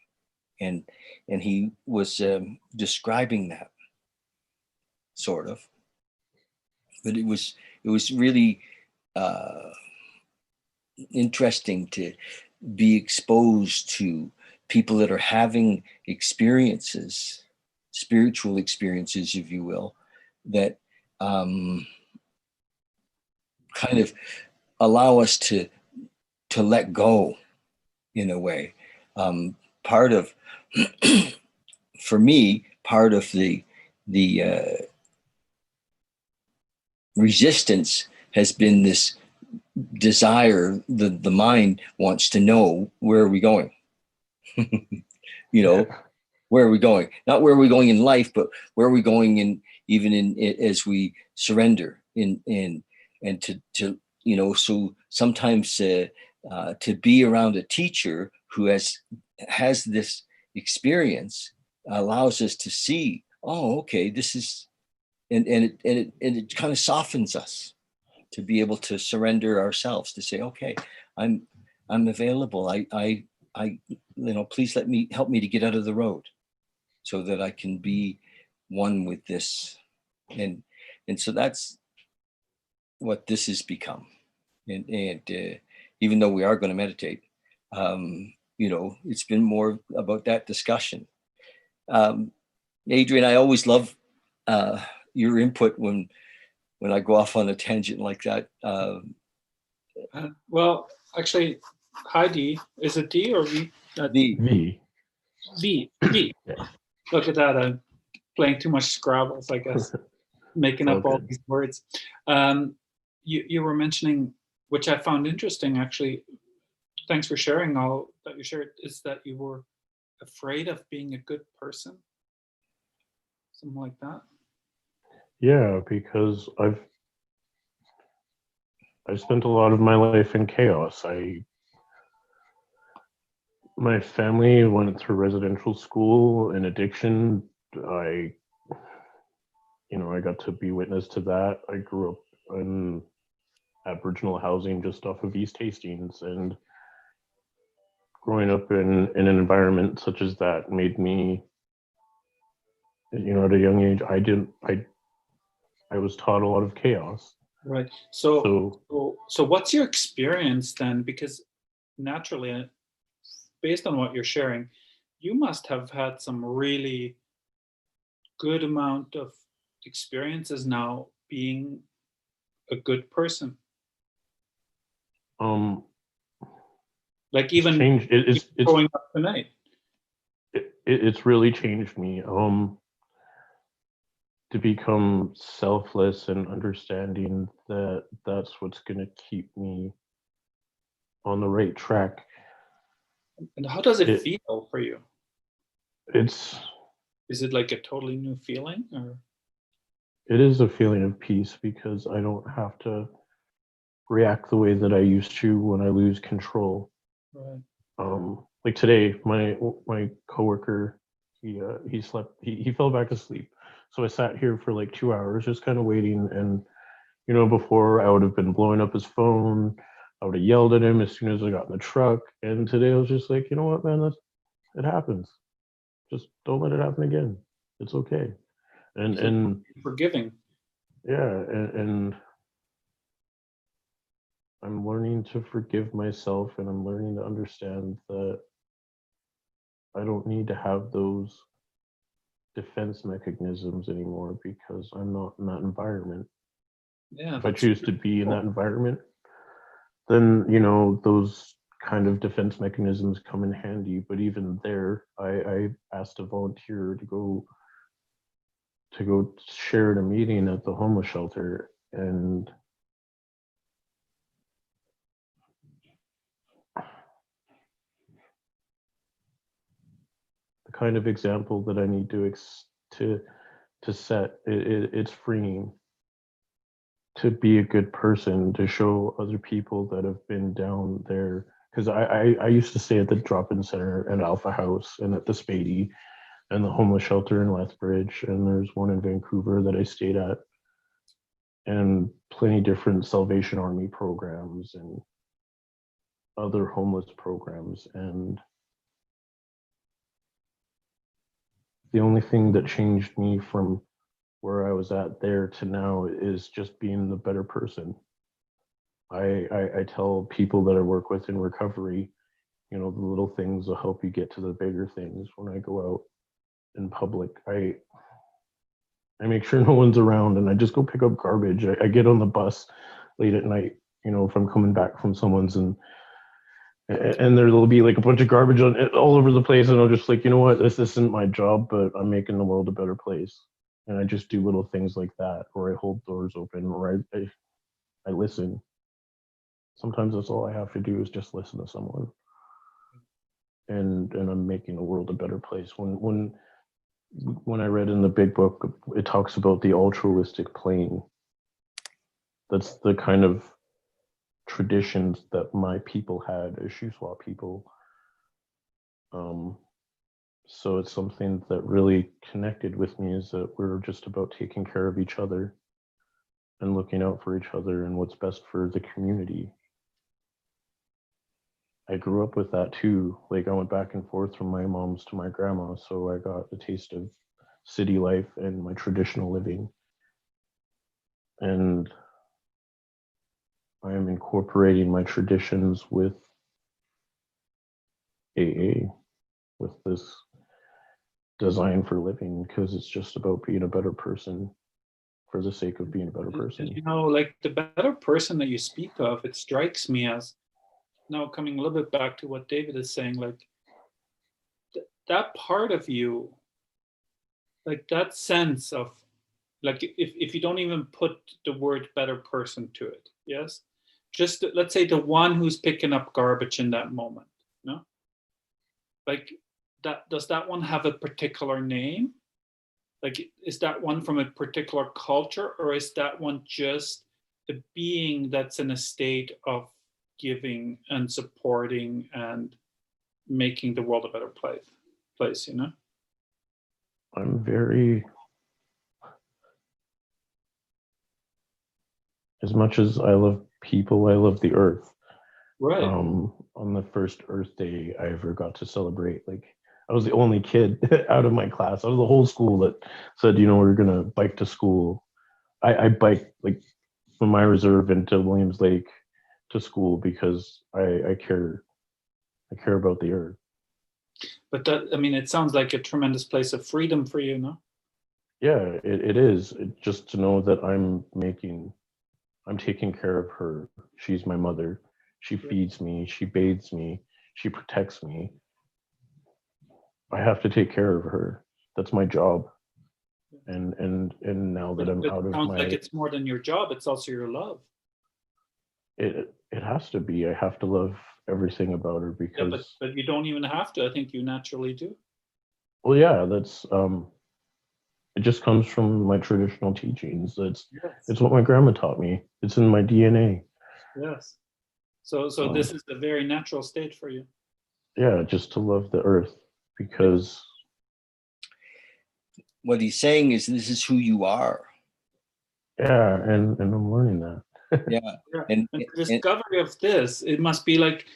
And he was describing that, sort of. But it was really uh, interesting to be exposed to people that are having experiences, spiritual experiences, if you will, that kind of allow us to let go, in a way. Part of, for me, part of the resistance has been this desire. The mind wants to know, where are we going? Yeah. Where are we going? Not where are we going in life, but where are we going even in as we surrender and to so sometimes to be around a teacher who has this experience allows us to see, oh, okay, this is, and it kind of softens us to be able to surrender ourselves, to say, okay, I'm available. I please help me to get out of the road so that I can be one with this. And so that's what this has become. And even though we are going to meditate, it's been more about that discussion. um, Adrian, I always love your input when I go off on a tangent like that. Well, actually, hi D. Is it D or V? The V. V. V. Yeah. Look at that. I'm playing too much Scrabbles, I guess, making It's all up all good. these words. You were mentioning, which I found interesting, actually. Thanks for sharing all that you shared, is that you were afraid of being a good person. Something like that. Yeah, because I've spent a lot of my life in chaos. My family went through residential school and addiction. I I got to be witness to that. I grew up in Aboriginal housing just off of East Hastings, and growing up in an environment such as that made me, at a young age, I was taught a lot of chaos. Right. So, So so what's your experience then? Because naturally, based on what you're sharing, you must have had some really good amount of experiences now being a good person. um Like it's even changed. growing up tonight. It's really changed me. To become selfless and understanding that that's what's going to keep me on the right track. And how does it It feel for you? it's Is it like a totally new feeling, or it is a feeling of peace because I don't have to react the way that I used to when I lose control. right? Like today, my coworker, he slept, he fell back asleep. So I sat here for like 2 hours just kind of waiting, and before I would have been blowing up his phone. I would have yelled at him as soon as I got in the truck. And today I was just like, you know what, man, it happens. Just don't let it happen again. It's okay. And So and forgiving. yeah, and I'm learning to forgive myself, and I'm learning to understand that I don't need to have those defense mechanisms anymore because I'm not in that environment. Yeah, If I that's choose to really be in cool. that environment, then those kind of defense mechanisms come in handy. But even there, I asked a volunteer to go share in a meeting at the homeless shelter, and the kind of example that I need to to set. It's freeing to be a good person, to show other people that have been down there. Because I used to stay at the drop-in center at Alpha House and at the Spady and the homeless shelter in Lethbridge, and there's one in Vancouver that I stayed at, and plenty different Salvation Army programs and other homeless programs. And the only thing that changed me from where I was at there to now is just being the better person. I tell people that I work with in recovery, the little things will help you get to the bigger things. When I go out in public, I make sure no one's around, and I just go pick up garbage. I get on the bus late at night, if I'm coming back from someone's, and there'll be like a bunch of garbage on it all over the place, and I'll just like, you know what, this isn't my job, but I'm making the world a better place. And I just do little things like that, or I hold doors open, or I listen. Sometimes that's all I have to do is just listen to someone, and I'm making the world a better place. When I read in the big book, it talks about the altruistic plane. That's the kind of traditions that my people had as Shuswap people. So it's something that really connected with me, is that we're just about taking care of each other and looking out for each other and what's best for the community. I grew up with that too. Like, I went back and forth from my mom's to my grandma, so I got a taste of city life and my traditional living. And I am incorporating my traditions with AA, with this design for living, because it's just about being a better person for the sake of being a better person. Like the better person that you speak of, it strikes me as, now coming a little bit back to what David is saying, like that part of you, like that sense of, like if you don't even put the word better person to it, yes, just let's say the one who's picking up garbage in that moment, no, like that, does that one have a particular name? Like, is that one from a particular culture, or is that one just a being that's in a state of giving and supporting and making the world a better place, I'm very, as much as I love people, I love the earth. Right. On the first Earth Day I ever got to celebrate, like, I was the only kid out of my class, out of the whole school, that said, we're gonna bike to school. I biked like from my reserve into Williams Lake to school because I care about the earth. But that, I mean, it sounds like a tremendous place of freedom for you, no? Yeah, it is. Just to know that I'm taking care of her. She's my mother. She feeds me, she bathes me, she protects me. I have to take care of her. That's my job. And now that I'm out of sounds my, like it's more than your job, it's also your love. it has to be. I have to love everything about her, because but you don't even have to. I think you naturally do. well, yeah, that's it just comes from my traditional teachings. It's what my grandma taught me. It's in my DNA. Yes. So this is a very natural state for you. Yeah, just to love the earth, because what he's saying is this is who you are. yeah, and I'm learning that. Yeah. And the discovery of this, it must be like,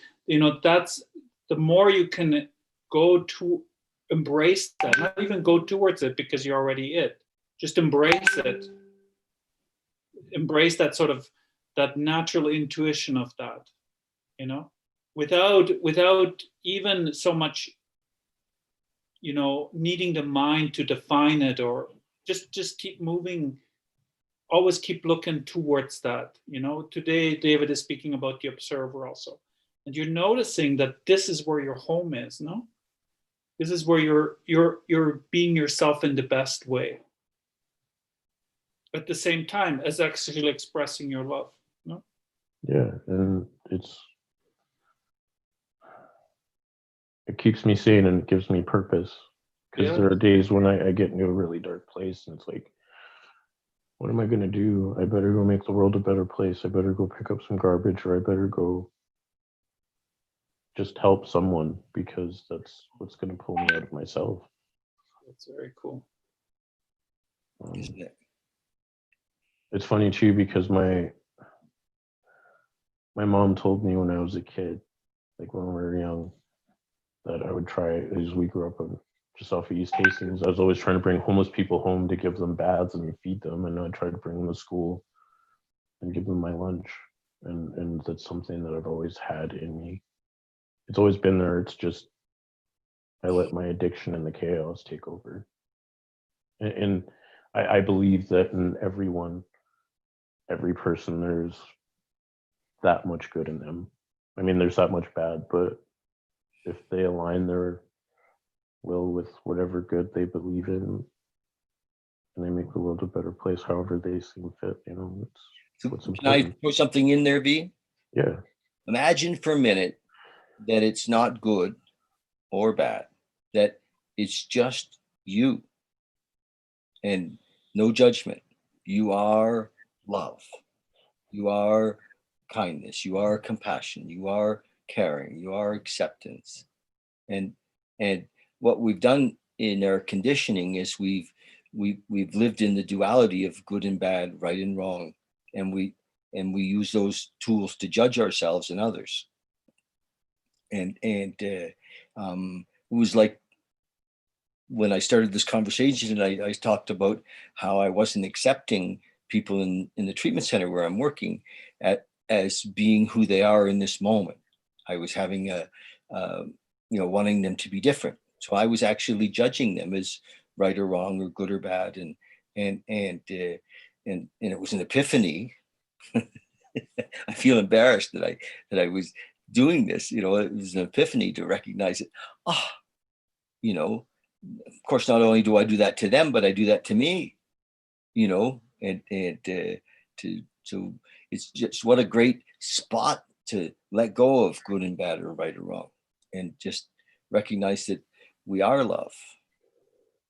that's the more you can go to embrace that, not even go towards it because you're already it. Just embrace it. Embrace that sort of, that natural intuition of that, without even so much, needing the mind to define it, or just keep moving. Always keep looking towards that. Today David is speaking about the observer also, and you're noticing that this is where your home is. No, this is where you're being yourself in the best way, at the same time as actually expressing your love. No. Yeah, and it keeps me sane and it gives me purpose. Because there are days when I get into a really dark place and it's like, what am I going to do? I better go make the world a better place. I better go pick up some garbage, or I better go just help someone, because that's what's going to pull me out of myself. That's very cool. Isn't it? It's funny too, because my mom told me when I was a kid, like when we were young, that I would try, as we grew up just off of East Hastings, I was always trying to bring homeless people home to give them baths and feed them, and I'd try to bring them to school and give them my lunch. And that's something that I've always had in me. It's always been there. It's just I let my addiction and the chaos take over. And I believe that in everyone, every person, there's that much good in them. I mean, there's that much bad, but if they align their will with whatever good they believe in, and they make the world a better place however they seem fit, it's what's Can I important. throw something in there, V? Yeah. Imagine for a minute that it's not good or bad, that it's just you and no judgment. You are love. You are kindness. You are compassion. You are caring. You are acceptance. And and what we've done in our conditioning is we've lived in the duality of good and bad, right and wrong, and we use those tools to judge ourselves and others. And it was like when I started this conversation, I talked about how I wasn't accepting people in the treatment center where I'm working as being who they are in this moment. I was having wanting them to be different. So I was actually judging them as right or wrong or good or bad. And it was an epiphany. I feel embarrassed that I was doing this. It was an epiphany to recognize it. Oh, of course, not only do I do that to them, but I do that to me, so it's just what a great spot to let go of good and bad or right or wrong, and just recognize that we are love.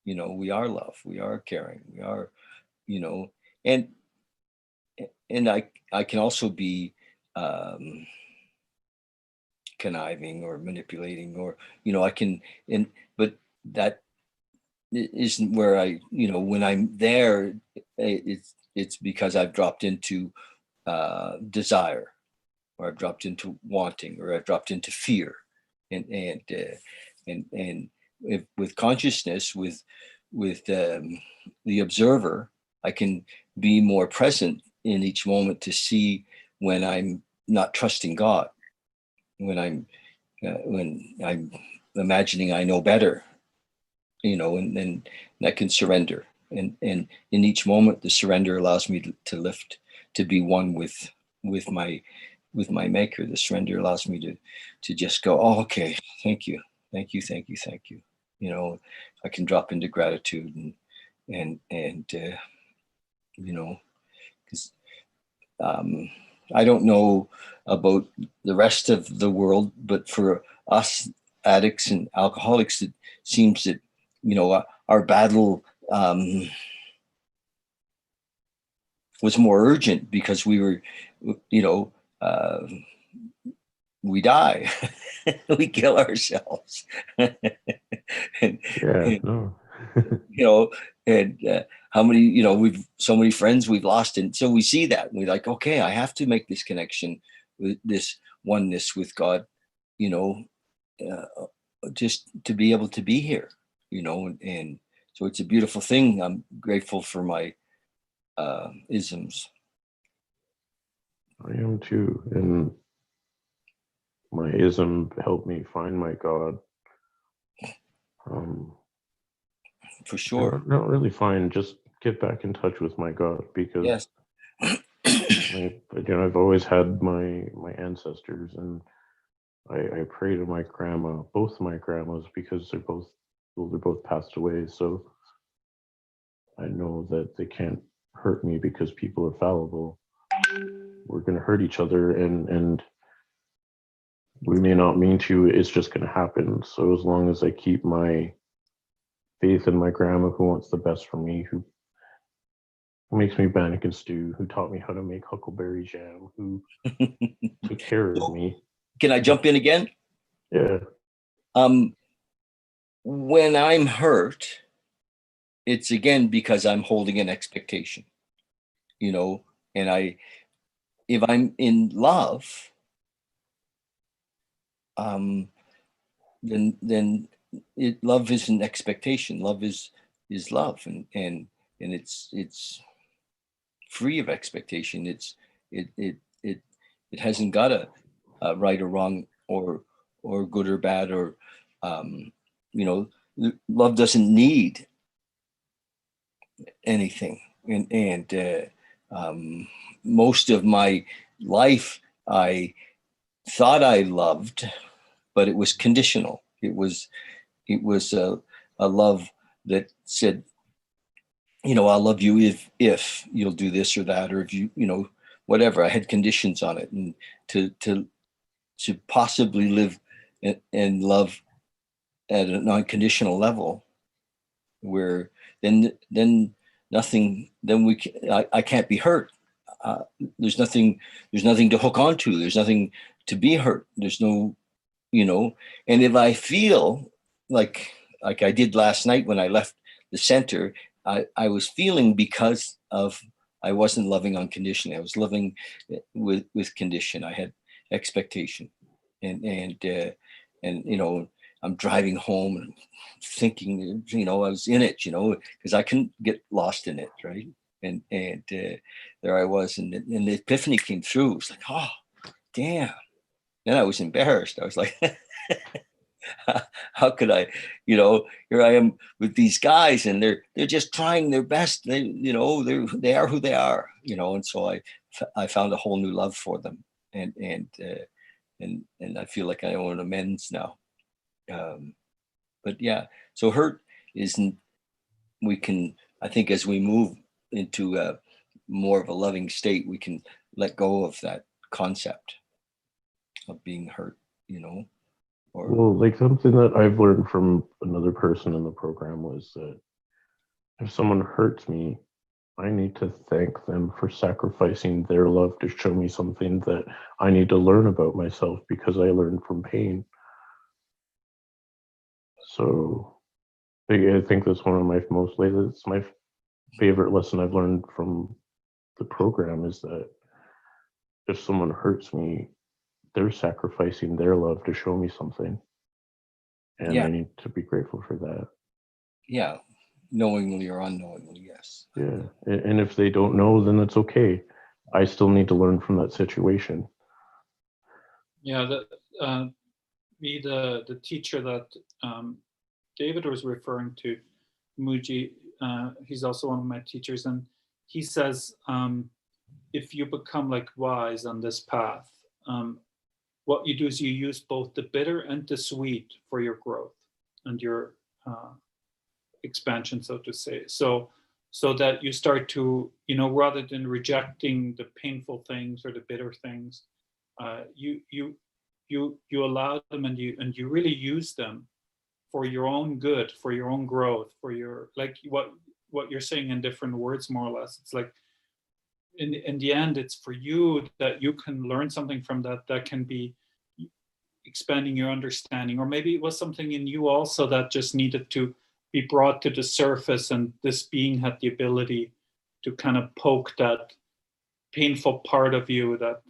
We are love. We are caring. We are, and I can also be conniving or manipulating, or I can, but that isn't where when I'm there, it's because I've dropped into desire, or I've dropped into wanting, or I've dropped into fear, and with consciousness, with the observer, I can be more present in each moment to see when I'm not trusting God, when I'm imagining I know better, and I can surrender. And in each moment, the surrender allows me to lift, to be one with my maker. The surrender allows me to just go, oh, okay, thank you. I can drop into gratitude and because I don't know about the rest of the world, but for us addicts and alcoholics, it seems that our battle was more urgent because we were, uh, we die, we kill ourselves, and, Yeah. No. and how many, we've so many friends we've lost, and so we see that and we're like, okay, I have to make this connection with this oneness with God, just to be able to be here, and so it's a beautiful thing. I'm grateful for my isms. I am too. And my ism helped me find my God. For sure. Not really find, just get back in touch with my God, because Yes. I've always had my ancestors, and I pray to my grandma, both my grandmas, because they're both passed away. So I know that they can't hurt me, because people are fallible. We're going to hurt each other, and we may not mean to. It's just going to happen. So as long as I keep my faith in my grandma who wants the best for me, who makes me bannock stew, who taught me how to make huckleberry jam, who took care of So, me. can I jump in again? Yeah. Um, when I'm hurt, it's again because I'm holding an expectation, you know, and if I'm in love, um, then love is an expectation. Love is love, and it's free of expectation. It hasn't got a right or wrong or good or bad or um, you know, love doesn't need anything. And most of my life, I thought I loved, but it was conditional. It was a love that said, I'll love you if you'll do this or that, or if whatever. I had conditions on it, and to possibly live and love at an unconditional level, where then nothing, then I can't be hurt. Uh, there's nothing to hook onto. There's nothing to be hurt. There's no, and if I feel like I did last night when I left the center, I was feeling because of I wasn't loving unconditionally. I was loving with condition. I had expectation, and I'm driving home and thinking, I was in it, because I couldn't get lost in it, right? And there I was, and the epiphany came through. It was like, oh, damn. Then I was embarrassed. I was like, how could I, here I am with these guys, and they're just trying their best. They are who they are, and so I found a whole new love for them, and I feel like I owe an amends now. But yeah, so hurt isn't, I think as we move into more of a loving state, we can let go of that concept of being hurt, or Well, like something that I've learned from another person in the program was that if someone hurts me, I need to thank them for sacrificing their love to show me something that I need to learn about myself because I learned from pain. So I think that's one of my most lately. It's my favorite lesson I've learned from the program is that if someone hurts me, they're sacrificing their love to show me something, and yeah, I need to be grateful for that. yeah, knowingly or unknowingly, yes. Yeah, and if they don't know, then it's okay. I still need to learn from that situation. Yeah, the teacher that David was referring to, Muji, he's also one of my teachers, and he says, if you become like wise on this path, what you do is you use both the bitter and the sweet for your growth and your expansion, so to say. So that you start to, rather than rejecting the painful things or the bitter things, you allow them, and you really use them for your own good, for your own growth, for your, like what you're saying in different words, more or less. It's like in the end, it's for you, that you can learn something from that can be expanding your understanding, or maybe it was something in you also that just needed to be brought to the surface, and this being had the ability to kind of poke that painful part of you that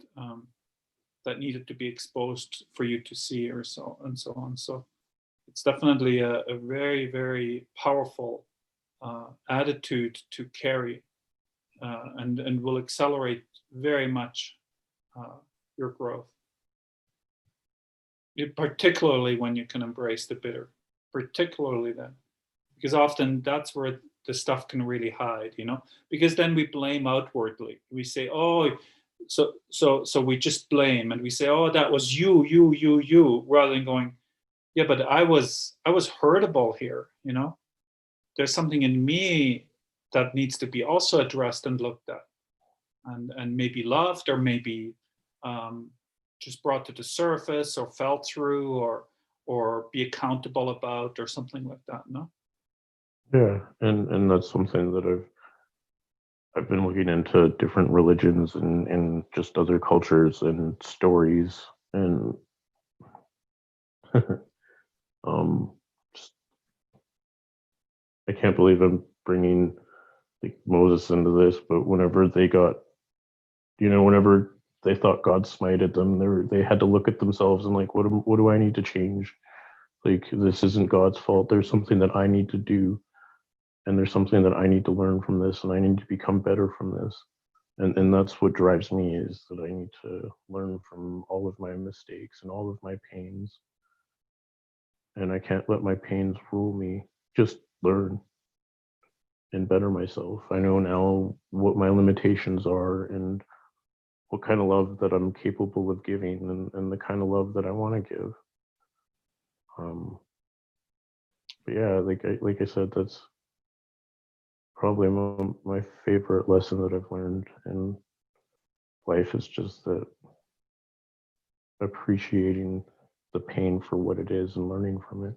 needed to be exposed for you to see, or so and so on. So it's definitely a very, very powerful attitude to carry, and will accelerate very much your growth. Particularly when you can embrace the bitter, particularly then, because often that's where the stuff can really hide, because then we blame outwardly. We say, oh, so we just blame, and we say, oh, that was you, rather than going, yeah, but I was hurtable here. There's something in me that needs to be also addressed and looked at, and maybe loved, or maybe um, just brought to the surface, or felt through, or be accountable about, or something like that. No. Yeah, and that's something that I've been looking into different religions and just other cultures and stories and um just, I can't believe I'm bringing like Moses into this, but whenever they got, whenever they thought God smited them, they had to look at themselves and like, what do I need to change? Like, this isn't God's fault. There's something that I need to do, and there's something that I need to learn from this, and I need to become better from this. And that's what drives me, is that I need to learn from all of my mistakes and all of my pains, and I can't let my pains rule me. Just learn and better myself. I know now what my limitations are and what kind of love that I'm capable of giving, and the kind of love that I want to give. Um, but yeah, like I said, that's probably my favorite lesson that I've learned in life, is just that appreciating the pain for what it is and learning from it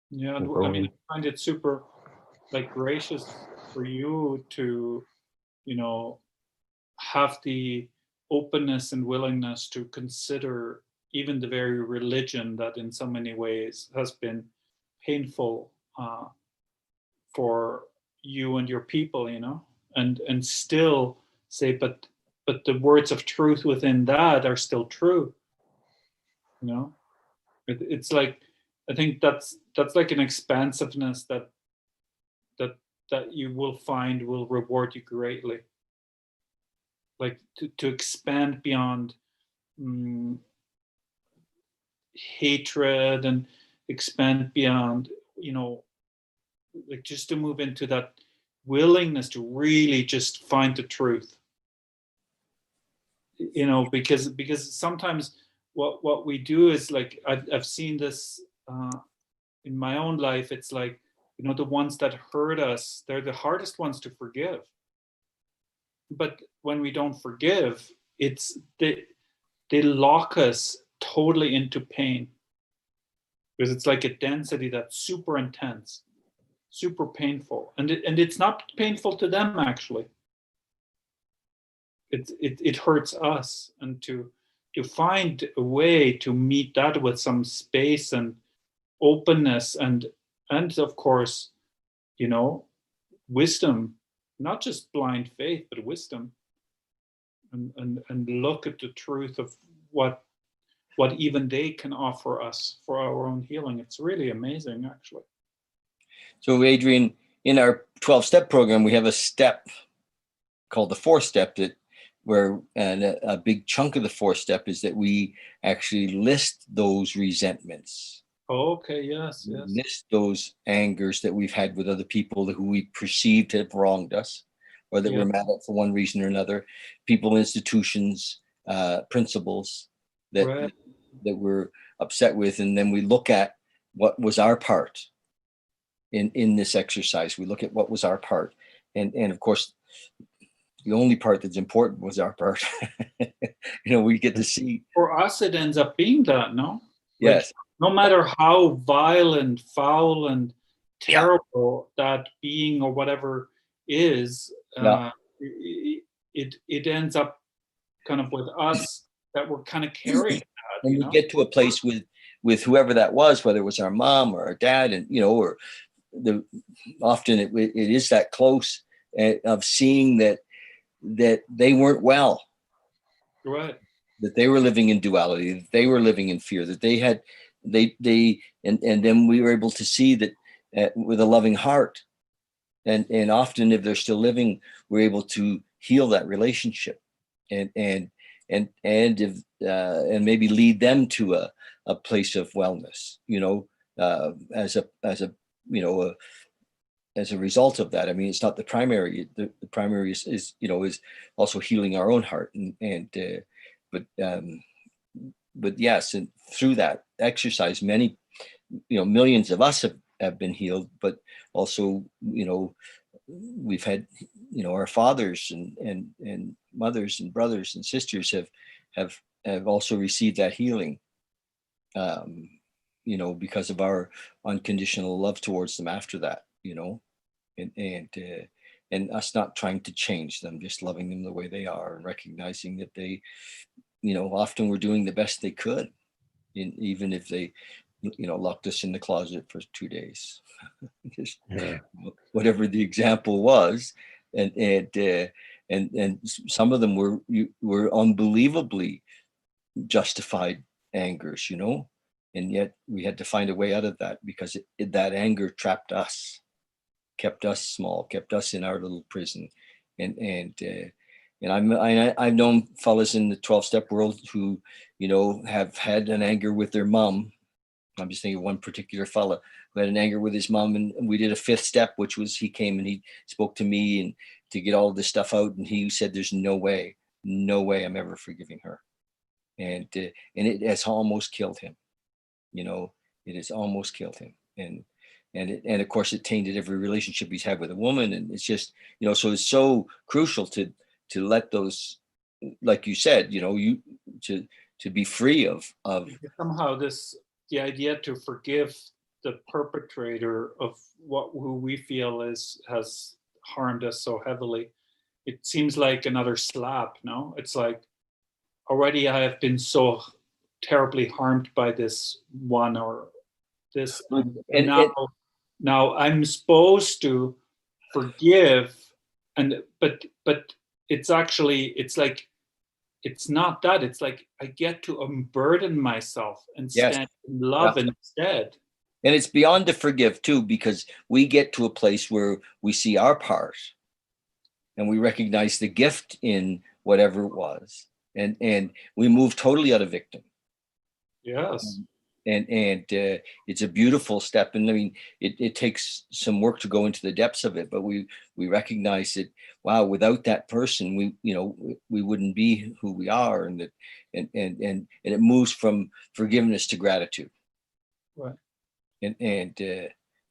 Yeah, and I mean, growing. I find it super like gracious for you to, you know, have the openness and willingness to consider even the very religion that in so many ways has been painful for you and your people, and still say, but the words of truth within that are still true, you know. It's like, I think that's like an expansiveness that that you will find will reward you greatly, like to expand beyond mm, hatred, and expand beyond, like just to move into that willingness to really just find the truth, because sometimes what we do is like, I've seen this in my own life. It's like, the ones that hurt us, they're the hardest ones to forgive. But when we don't forgive, it's they lock us totally into pain, because it's like a density that's super intense, super painful, and it's not painful to them actually. It hurts us, and to find a way to meet that with some space and openness, and of course, you know wisdom, not just blind faith, but wisdom, and look at the truth of what even they can offer us for our own healing. It's really amazing, actually. So, Adrian, in our 12-step program, we have a step called the fourth step, and a big chunk of the fourth step is that we actually list those resentments. Okay, yes. List those angers that we've had with other people who we perceived have wronged us, or that we're mad at for one reason or another. People, institutions, principles that Right. that we're upset with, and then we look at what was our part in this exercise. We look at what was our part, and of course, the only part that's important was our part. We get to see. For us, it ends up being that, no? Like, Yes. no matter how vile and foul and Yeah. terrible that being or whatever is, Yeah. it ends up kind of with us, that we're kind of carrying that, And we get to a place with whoever that was, whether it was our mom or our dad, and or the often it is that close, of seeing that they weren't well, Right. that they were living in duality, that they were living in fear, that they had and then we were able to see that, with a loving heart, and often if they're still living, we're able to heal that relationship, and if and maybe lead them to a place of wellness, as a you know a, as a result of that. I mean, it's not the primary. The primary is also healing our own heart, but but yes, and through that exercise, many, millions of us have been healed, but also, we've had, our fathers and mothers and brothers and sisters have have also received that healing, because of our unconditional love towards them after that. and us not trying to change them, just loving them the way they are, and recognizing that they, often were doing the best they could, even if they, locked us in the closet for 2 days. Just, Yeah. whatever the example was, and some of them were unbelievably justified angers, and yet we had to find a way out of that, because that anger trapped us, kept us small, kept us in our little prison. And I've known fellas in the 12-step world who, have had an anger with their mom. I'm just thinking of one particular fella who had an anger with his mom, and we did a 5th step, which was he came and he spoke to me and to get all this stuff out, and he said, "There's no way I'm ever forgiving her," and it has almost killed him. It has almost killed him, and of course it tainted every relationship he's had with a woman, and it's just, so it's so crucial to let those, like you said, to be free of Somehow the idea to forgive the perpetrator of who we feel has harmed us so heavily, it seems like another slap. No, it's like, already I have been so terribly harmed by this one or this, and now I'm supposed to forgive, but it's like, it's not that. It's like I get to unburden myself and yes, stand in love instead. and it's beyond to forgive too, because we get to a place where we see our part and we recognize the gift in whatever it was, and we move totally out of victim. Yes. And it's a beautiful step, and I mean, it takes some work to go into the depths of it, but we recognize that, wow, without that person, we wouldn't be who we are, and that and it moves from forgiveness to gratitude. Right. And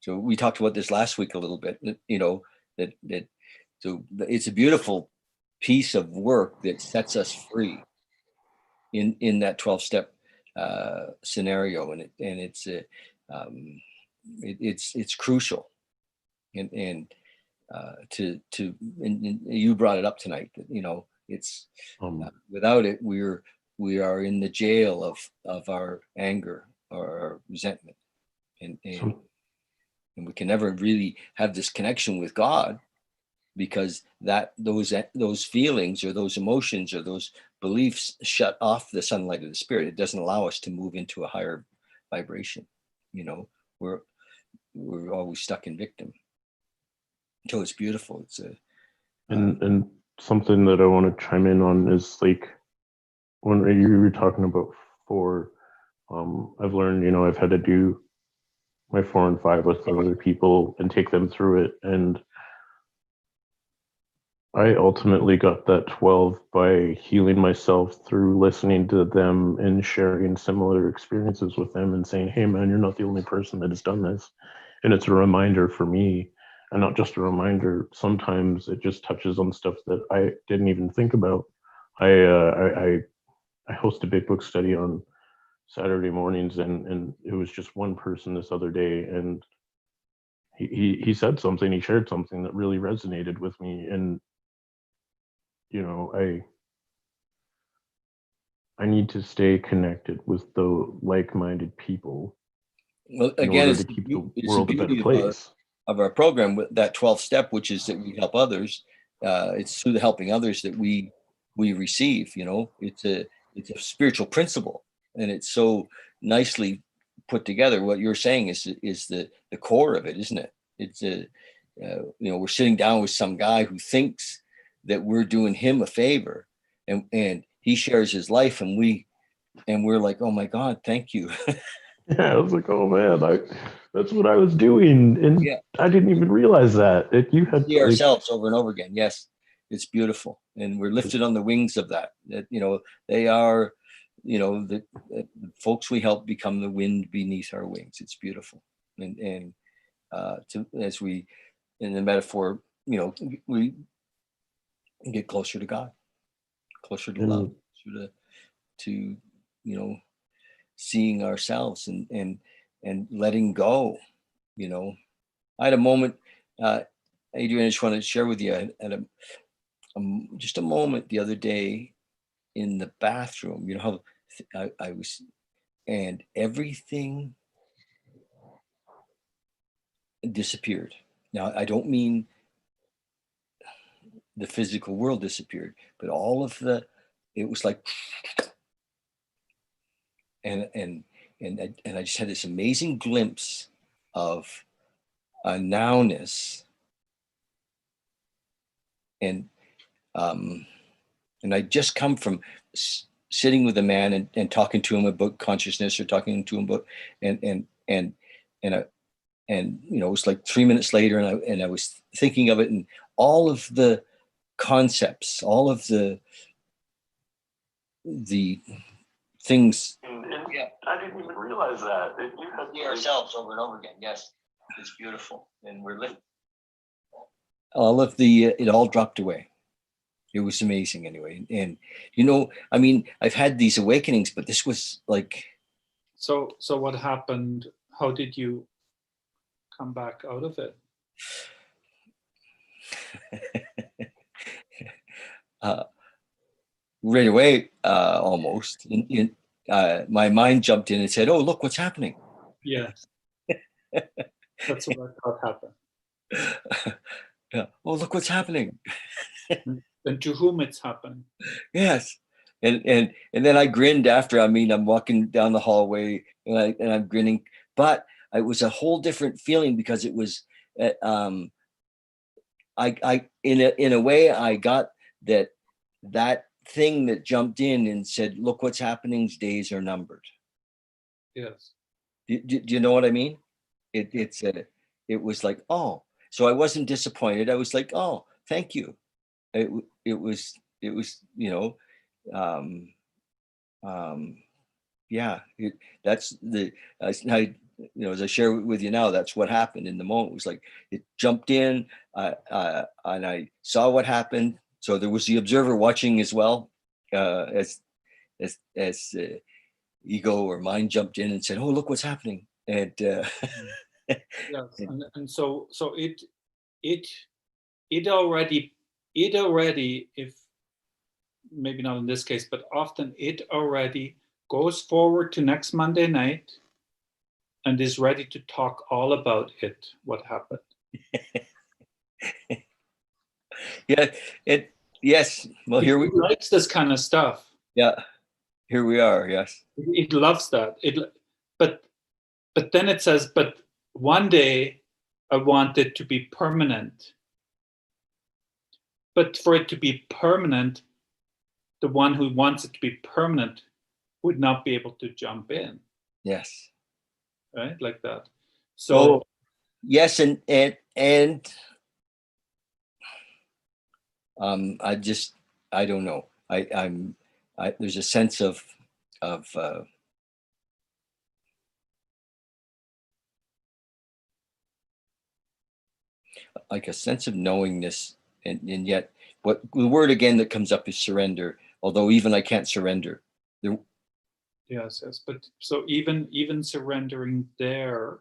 so we talked about this last week a little bit, that so it's a beautiful piece of work that sets us free in that 12-step scenario, and it's crucial, and to and you brought it up tonight, that it's without it, we are in the jail of our anger or our resentment, and we can never really have this connection with God, because those feelings or those emotions or those beliefs shut off the sunlight of the spirit. It doesn't allow us to move into a higher vibration. We're always stuck in victim. So it's beautiful. It's and something that I want to chime in on is, like, when you were talking about 4, I've learned, I've had to do my 4 and 5 with some other people and take them through it, and I ultimately got that 12 by healing myself through listening to them and sharing similar experiences with them and saying, "Hey man, you're not the only person that has done this." And it's a reminder for me, and not just a reminder. Sometimes it just touches on stuff that I didn't even think about. I host a big book study on Saturday mornings, and it was just one person this other day, and he said something, he shared something that really resonated with me, and I need to stay connected with the like-minded people well, in again, order it's to keep the it's the world a better beauty place. of our program, with that 12th step, which is that we help others. It's through the helping others that we receive. It's a spiritual principle, and it's so nicely put together. What you're saying is the core of it, isn't it? It's we're sitting down with some guy who thinks that we're doing him a favor, and he shares his life, and we're like, oh my God, thank you. Yeah, I was like, oh man, that's what I was doing, and Yeah, I didn't even realize that. You we had, see like, ourselves over and over again. Yes, it's beautiful, and we're lifted on the wings of that. That they are, the folks we help become the wind beneath our wings. It's beautiful, and to as we in the metaphor, we get closer to God, closer to love, and closer to seeing ourselves, and letting go. I had a moment Adrian, I just want to share with you, I had just a moment the other day in the bathroom. You know how I was, and everything disappeared. Now, I don't mean the physical world disappeared, but all of it was like, and I just had this amazing glimpse of a nowness, and I just come from sitting with a man and talking to him about consciousness, or talking to him about, and I, and you know, it was like 3 minutes later, and I was thinking of it, and all of the concepts, all of the things. Yeah, I didn't even realize that. You had See ourselves over and over again. Yes, it's beautiful, and we're living. All of it all dropped away. It was amazing anyway. And you know, I mean, I've had these awakenings, but this was like. So what happened? How did you come back out of it? Right away, almost. My mind jumped in and said, "Oh, look what's happening." Yes, that's what I thought happened. Yeah. Oh, look what's happening. And to whom it's happening? Yes. And then I grinned after. I mean, I'm walking down the hallway, and I'm grinning, but it was a whole different feeling, because it was, I in a way I got that thing that jumped in and said, "Look what's happening's days are numbered." Yes. Do you know what I mean? It was like, oh, so I wasn't disappointed. I was like, oh, thank you. It was, you know, um, yeah. That's as I share with you now, that's what happened in the moment. It was like it jumped in, and I saw what happened. So there was the observer watching as well, as ego or mind jumped in and said, "Oh, look what's happening." And Yes, and so it it already if maybe not in this case, but often it already goes forward to next Monday night and is ready to talk all about it, what happened. yeah, yes. Well, here we. It likes this kind of stuff. Yeah, here we are. Yes. It loves that. But then it says, but one day I want it to be permanent. But for it to be permanent, the one who wants it to be permanent would not be able to jump in, Yes. right? Like that. So Oh, yes, and I don't know. There's a sense of like a sense of knowingness, and yet what the word again that comes up is surrender. Although even I can't surrender. There, yes, but so even surrendering there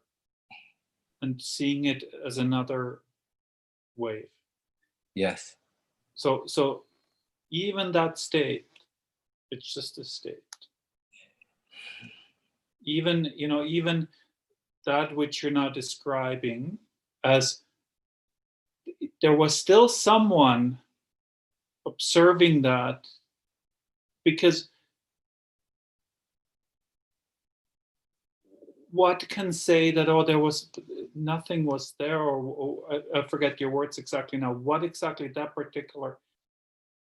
and seeing it as another wave. yes. So even that state, it's just a state. Even that which you're now describing as there was still someone observing that, because what can say that, oh, there was nothing was there, or I forget your words exactly now, what exactly that particular,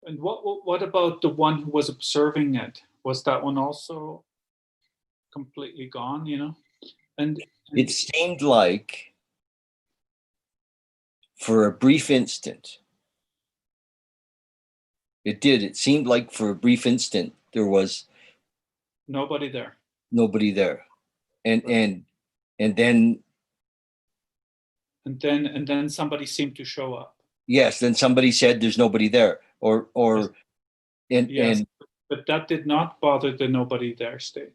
and what about the one who was observing it? Was that one also completely gone, and It seemed like for a brief instant, it seemed like for a brief instant there was nobody there, nobody there, and then and then somebody seemed to show up. yes, then somebody said there's nobody there, or Yes, and but that did not bother the nobody there state.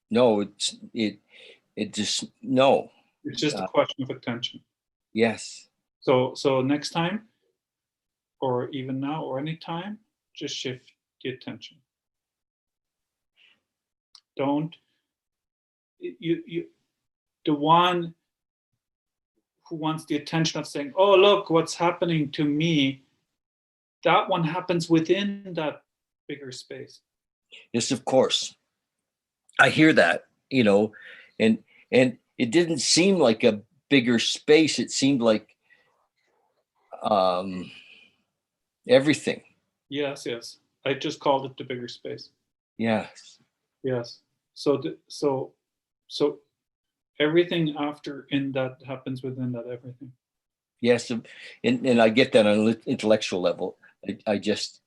no, it just no. It's just a question of attention. Yes. So next time, or even now, or any time, just shift the attention. Don't you the one who wants the attention of saying, "Oh, look, what's happening to me," that one happens within that bigger space. Yes, of course. I hear that, and it didn't seem like a bigger space. It seemed like um, everything. Yes, yes. I just called it the bigger space. Yes. Yes. So everything after in that happens within that everything. Yes, and I get that on an intellectual level. I just,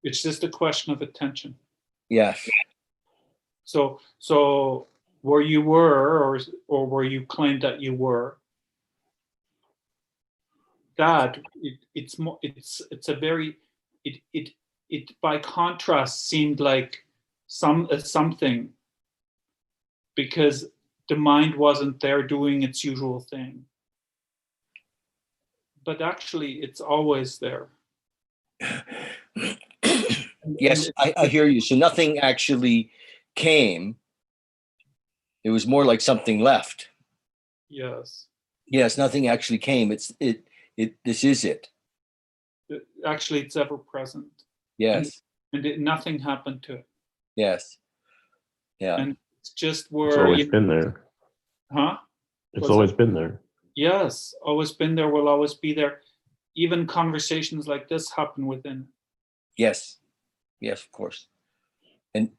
It's just a question of attention. yes, So where you were, or where you claimed that you were, that it's more, it's a very, it by contrast seemed like something, because the mind wasn't there doing its usual thing, but actually it's always there. yes, I hear you. So nothing actually came. It was more like something left. Yes. Yes, nothing actually came. This is it. Actually, it's ever present, and Yes, nothing happened to it, yes, yeah. and it's just It's where always you, been there. huh? It's Was it? always been there. Yes, always been there, will always be there. Even conversations like this happen within. Yes, yes, of course. And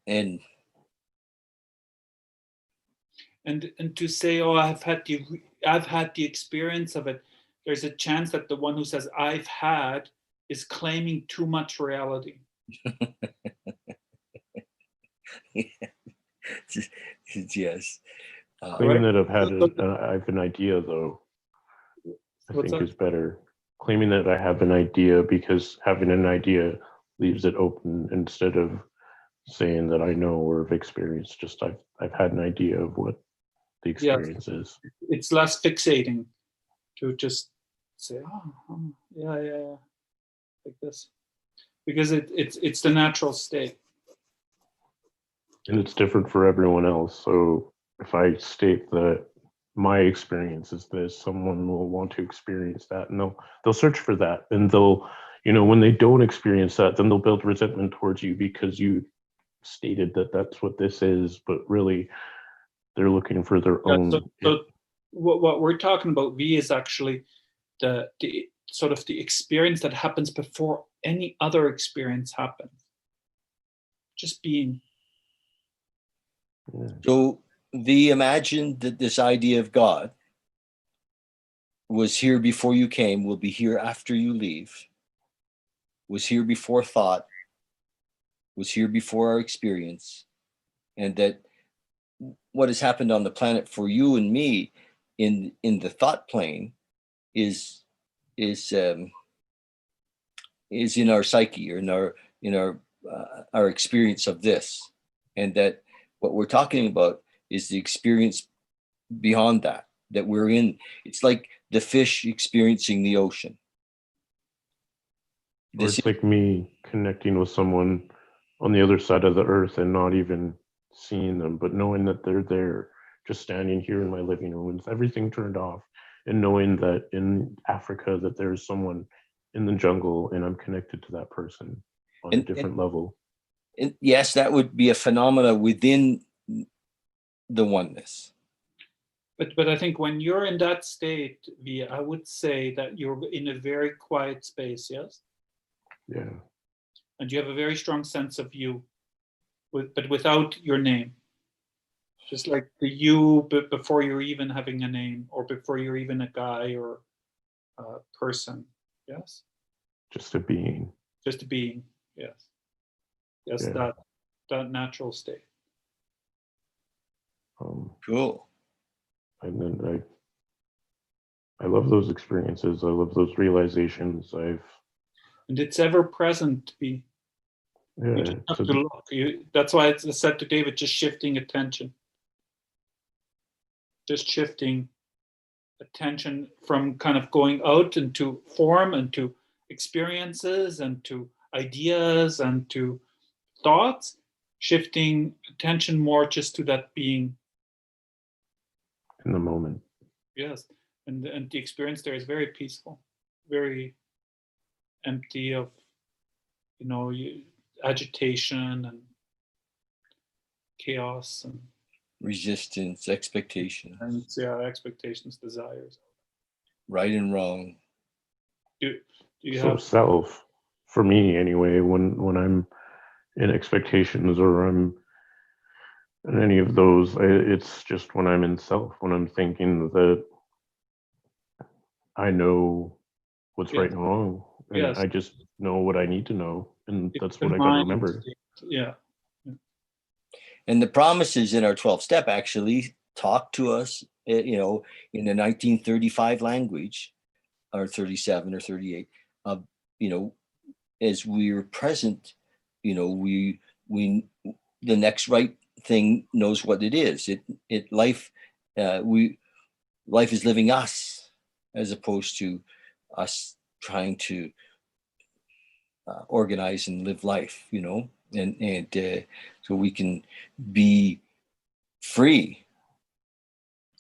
And to say, oh, I've had the experience of it. There's a chance that the one who says I've had is claiming too much reality. yes, Claiming Right? that I have an idea, though, I What's think that? is better. Claiming that I have an idea, because having an idea leaves it open, instead of saying that I know or have experienced. Just I've had an idea of what the Yes, experience is. it's less fixating to just say, oh, yeah, yeah, yeah, like this, because it's the natural state. And it's different for everyone else. So if I state that my experience is this, someone will want to experience that, and they'll search for that, and they'll, when they don't experience that, then they'll build resentment towards you because you stated that that's what this is, but really they're looking for their Yeah, so, own. so what we're talking about, V, is actually the sort of the experience that happens before any other experience happens. Just being. Yeah. so the imagined that this idea of God was here before you came, will be here after you leave, was here before thought, was here before our experience, and that what has happened on the planet for you and me in the thought plane is is um, is in our psyche, or in our experience of this, and that what we're talking about is the experience beyond that we're in. It's like the fish experiencing the ocean. Or This it's like me connecting with someone on the other side of the earth and not even seeing them, but knowing that they're there, just standing here in my living room with everything turned off, and knowing that in Africa that there is someone in the jungle and I'm connected to that person on a and, and different level. and yes, that would be a phenomena within the oneness. But I think when you're in that state, V, I would say that you're in a very quiet space, yes? Yeah. And you have a very strong sense of you, but without your name. Just like the you, but before you're even having a name, or before you're even a guy or a person, yes? Just a being. Just a being, yes. Yes, Yeah. that natural state. Cool. And then I love those experiences. I love those realizations. And it's ever present to be. You Yeah, just have to look. That's why I said to David, just shifting attention. Just shifting attention from kind of going out into form and to experiences and to ideas and to thoughts, shifting attention more just to that being. In the moment. Yes, and the experience there is very peaceful, very empty of, agitation and chaos and Resistance, expectation, expectations, desires. right and wrong. Do you So have self, for me anyway, when I'm in expectations or I'm in any of those, it's just when I'm in self, when I'm thinking that I know what's right Yes. and wrong, and Yes. I just know what I need to know, and It's that's the what I got to mind remember. state. Yeah. And the promises in our 12 step actually talk to us, in the 1935 language, or 37 or 38, as we're present, we the next right thing knows what it is. Life is living us, as opposed to us trying to organize and live life, and so we can be free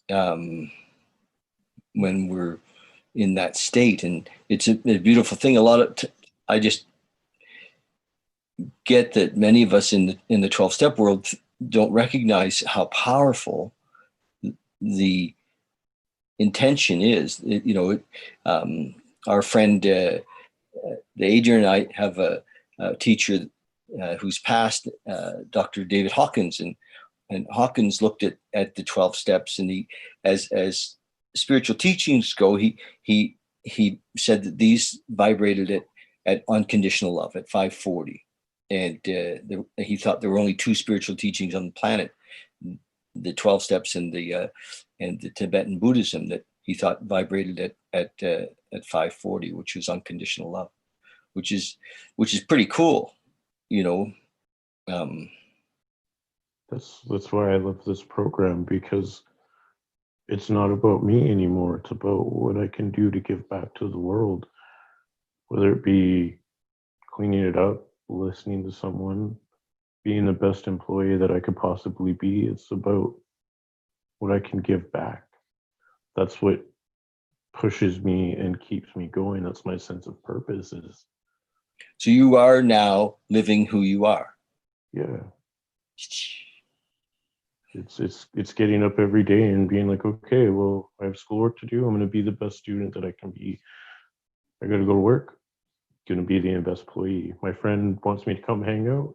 when we're in that state. And it's a beautiful thing. I just get that many of us in the 12 step world don't recognize how powerful the intention is. Our friend Adrian and I have a teacher who's passed, Dr. David Hawkins, and Hawkins looked at the 12 steps, and he, as spiritual teachings go, he said that these vibrated at unconditional love at 540, and he thought there were only two spiritual teachings on the planet, the 12 steps and the Tibetan Buddhism, that he thought vibrated at 540, which was unconditional love, which is pretty cool, That's why I love this program, because it's not about me anymore. It's about what I can do to give back to the world, whether it be cleaning it up, listening to someone, being the best employee that I could possibly be. It's about what I can give back. That's what pushes me and keeps me going. That's my sense of purpose. So you are now living who you are. Yeah. It's getting up every day and being like, okay, well, I have schoolwork to do. I'm going to be the best student that I can be. I got to go to work. Going to be the best employee. My friend wants me to come hang out.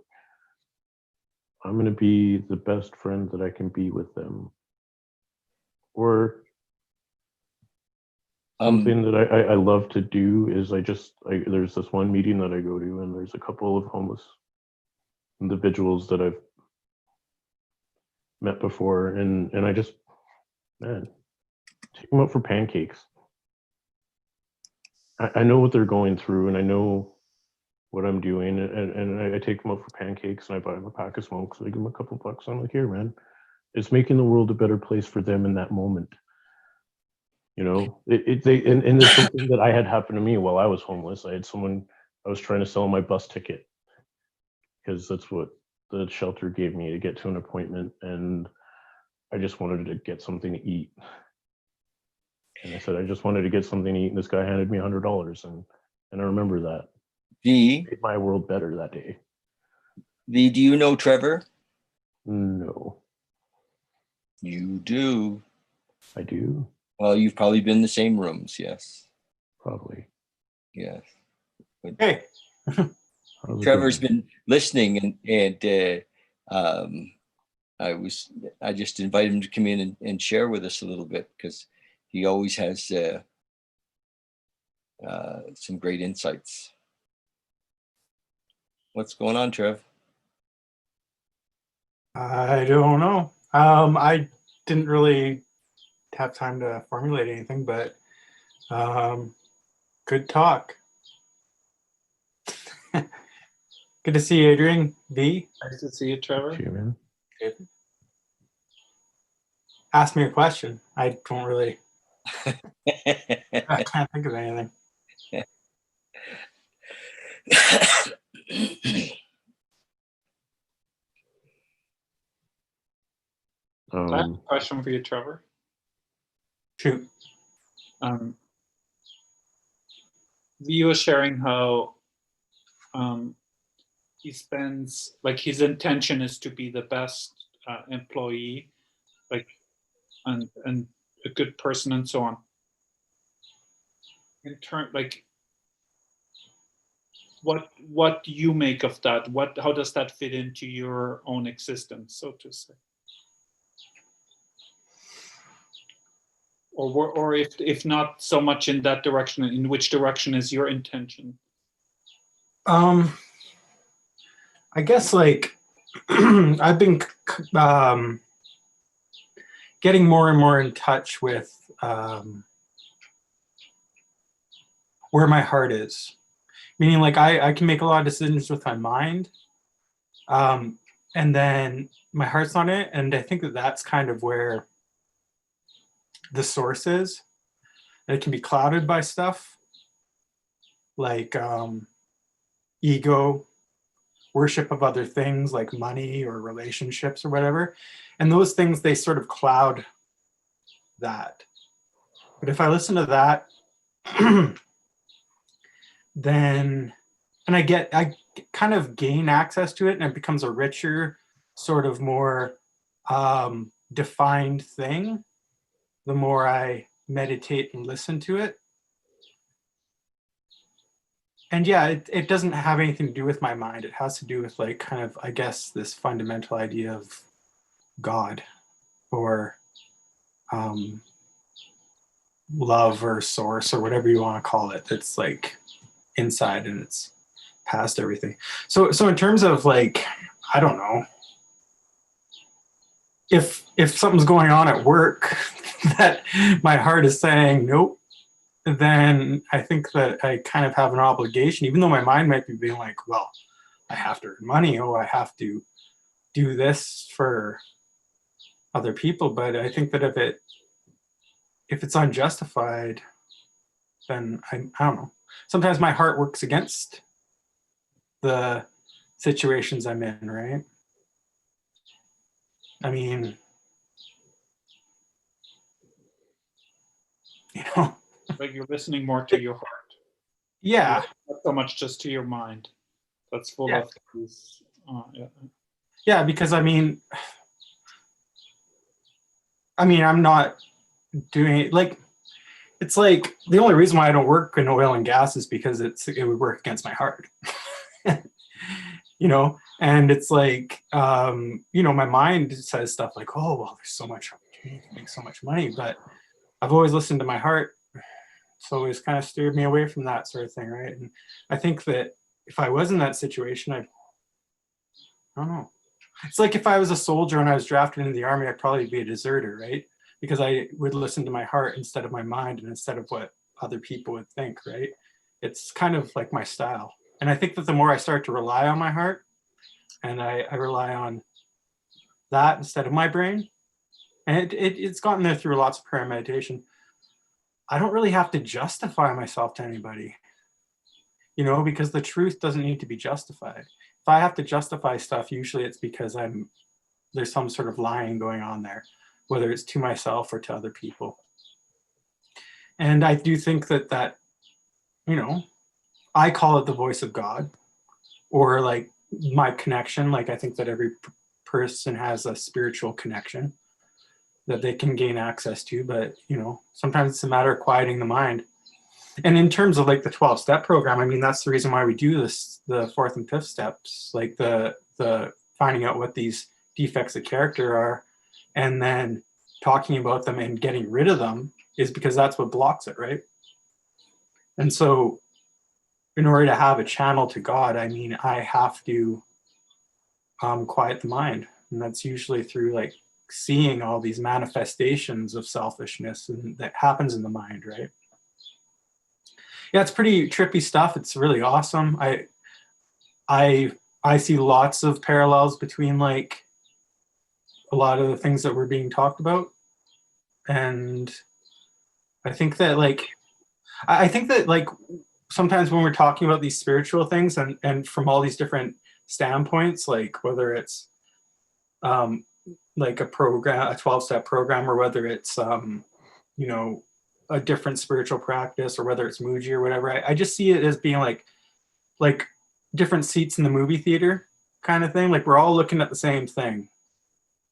I'm going to be the best friend that I can be with them. Or something that I love to do is there's this one meeting that I go to, and there's a couple of homeless individuals that I've met before, and I just, man, take them out for pancakes. I know what they're going through, and I know what I'm doing, and I take them out for pancakes, and I buy them a pack of smokes, and I give them a couple bucks. I'm like, here, man, it's making the world a better place for them in that moment. And there's something that I had happen to me while I was homeless. I was trying to sell my bus ticket, because that's what the shelter gave me to get to an appointment, and I just wanted to get something to eat. And I said, I just wanted to get something to eat, and this guy handed me $100, and I remember that. It made my world better that day. Do you know Trevor? No. You do. I do. Well, you've probably been in the same rooms, yes. Probably. Yes. But hey. Trevor's been listening, and I just invited him to come in and share with us a little bit, because he always has some great insights. What's going on, Trev? I don't know. I didn't really have time to formulate anything, but good talk. Good to see you, Adrian. V. Nice to see you, Trevor. You, man. Good. Ask me a question. I don't really I can't think of anything. I have a question for you, Trevor. Shoot. You were sharing how he spends, like, his intention is to be the best employee, like, and a good person and so on. In turn, like, what do you make of that? How does that fit into your own existence, so to say? Or if not so much in that direction, in which direction is your intention? I guess like I've been getting more and more in touch with where my heart is. Meaning like I can make a lot of decisions with my mind, and then my heart's on it. And I think that that's kind of where the source is. And it can be clouded by stuff like ego, worship of other things like money or relationships or whatever. And those things, they sort of cloud that. But if I listen to that, then, and I kind of gain access to it, and it becomes a richer, sort of more defined thing the more I meditate and listen to it. And yeah, it doesn't have anything to do with my mind. It has to do with like kind of, I guess, this fundamental idea of God or love or source or whatever you want to call it. It's like inside and it's past everything. So in terms of like, I don't know, if something's going on at work that my heart is saying nope, then I think that I kind of have an obligation, even though my mind might be being like, well, I have to earn money, oh, I have to do this for other people. But I think that if it's unjustified, then I don't know. Sometimes my heart works against the situations I'm in, right? I mean, you know, Like you're listening more to your heart. yeah. Not so much just to your mind. That's full of these. Yeah, because I mean, I'm not doing it like, it's like the only reason why I don't work in oil and gas is because it would work against my heart. You know, and it's like, you know, my mind says stuff like, oh, well, there's so much opportunity to make so much money, but I've always listened to my heart. It's always kind of steered me away from that sort of thing, right? And I think that if I was in that situation, I don't know. It's like if I was a soldier and I was drafted into the army, I'd probably be a deserter, right? Because I would listen to my heart instead of my mind and instead of what other people would think, right? It's kind of like my style. And I think that the more I start to rely on my heart and I rely on that instead of my brain, and it's gotten there through lots of prayer and meditation, I don't really have to justify myself to anybody, you know, because the truth doesn't need to be justified. If I have to justify stuff, usually it's because there's some sort of lying going on there, whether it's to myself or to other people. And I do think that, you know, I call it the voice of God, or like my connection. Like I think that every person has a spiritual connection that they can gain access to, but you know, sometimes it's a matter of quieting the mind. And in terms of like the 12-step program, I mean, that's the reason why we do this, the 4th and 5th steps, like the finding out what these defects of character are and then talking about them and getting rid of them, is because that's what blocks it, right? And so in order to have a channel to God, I mean, I have to quiet the mind. And that's usually through like seeing all these manifestations of selfishness and that happens in the mind, right? Yeah, it's pretty trippy stuff. It's really awesome. I see lots of parallels between like a lot of the things that were being talked about. And I think that like I think that like sometimes when we're talking about these spiritual things and from all these different standpoints, like whether it's like a program, a 12-step program, or whether it's you know, a different spiritual practice, or whether it's Muji or whatever, I just see it as being like different seats in the movie theater kind of thing. Like we're all looking at the same thing,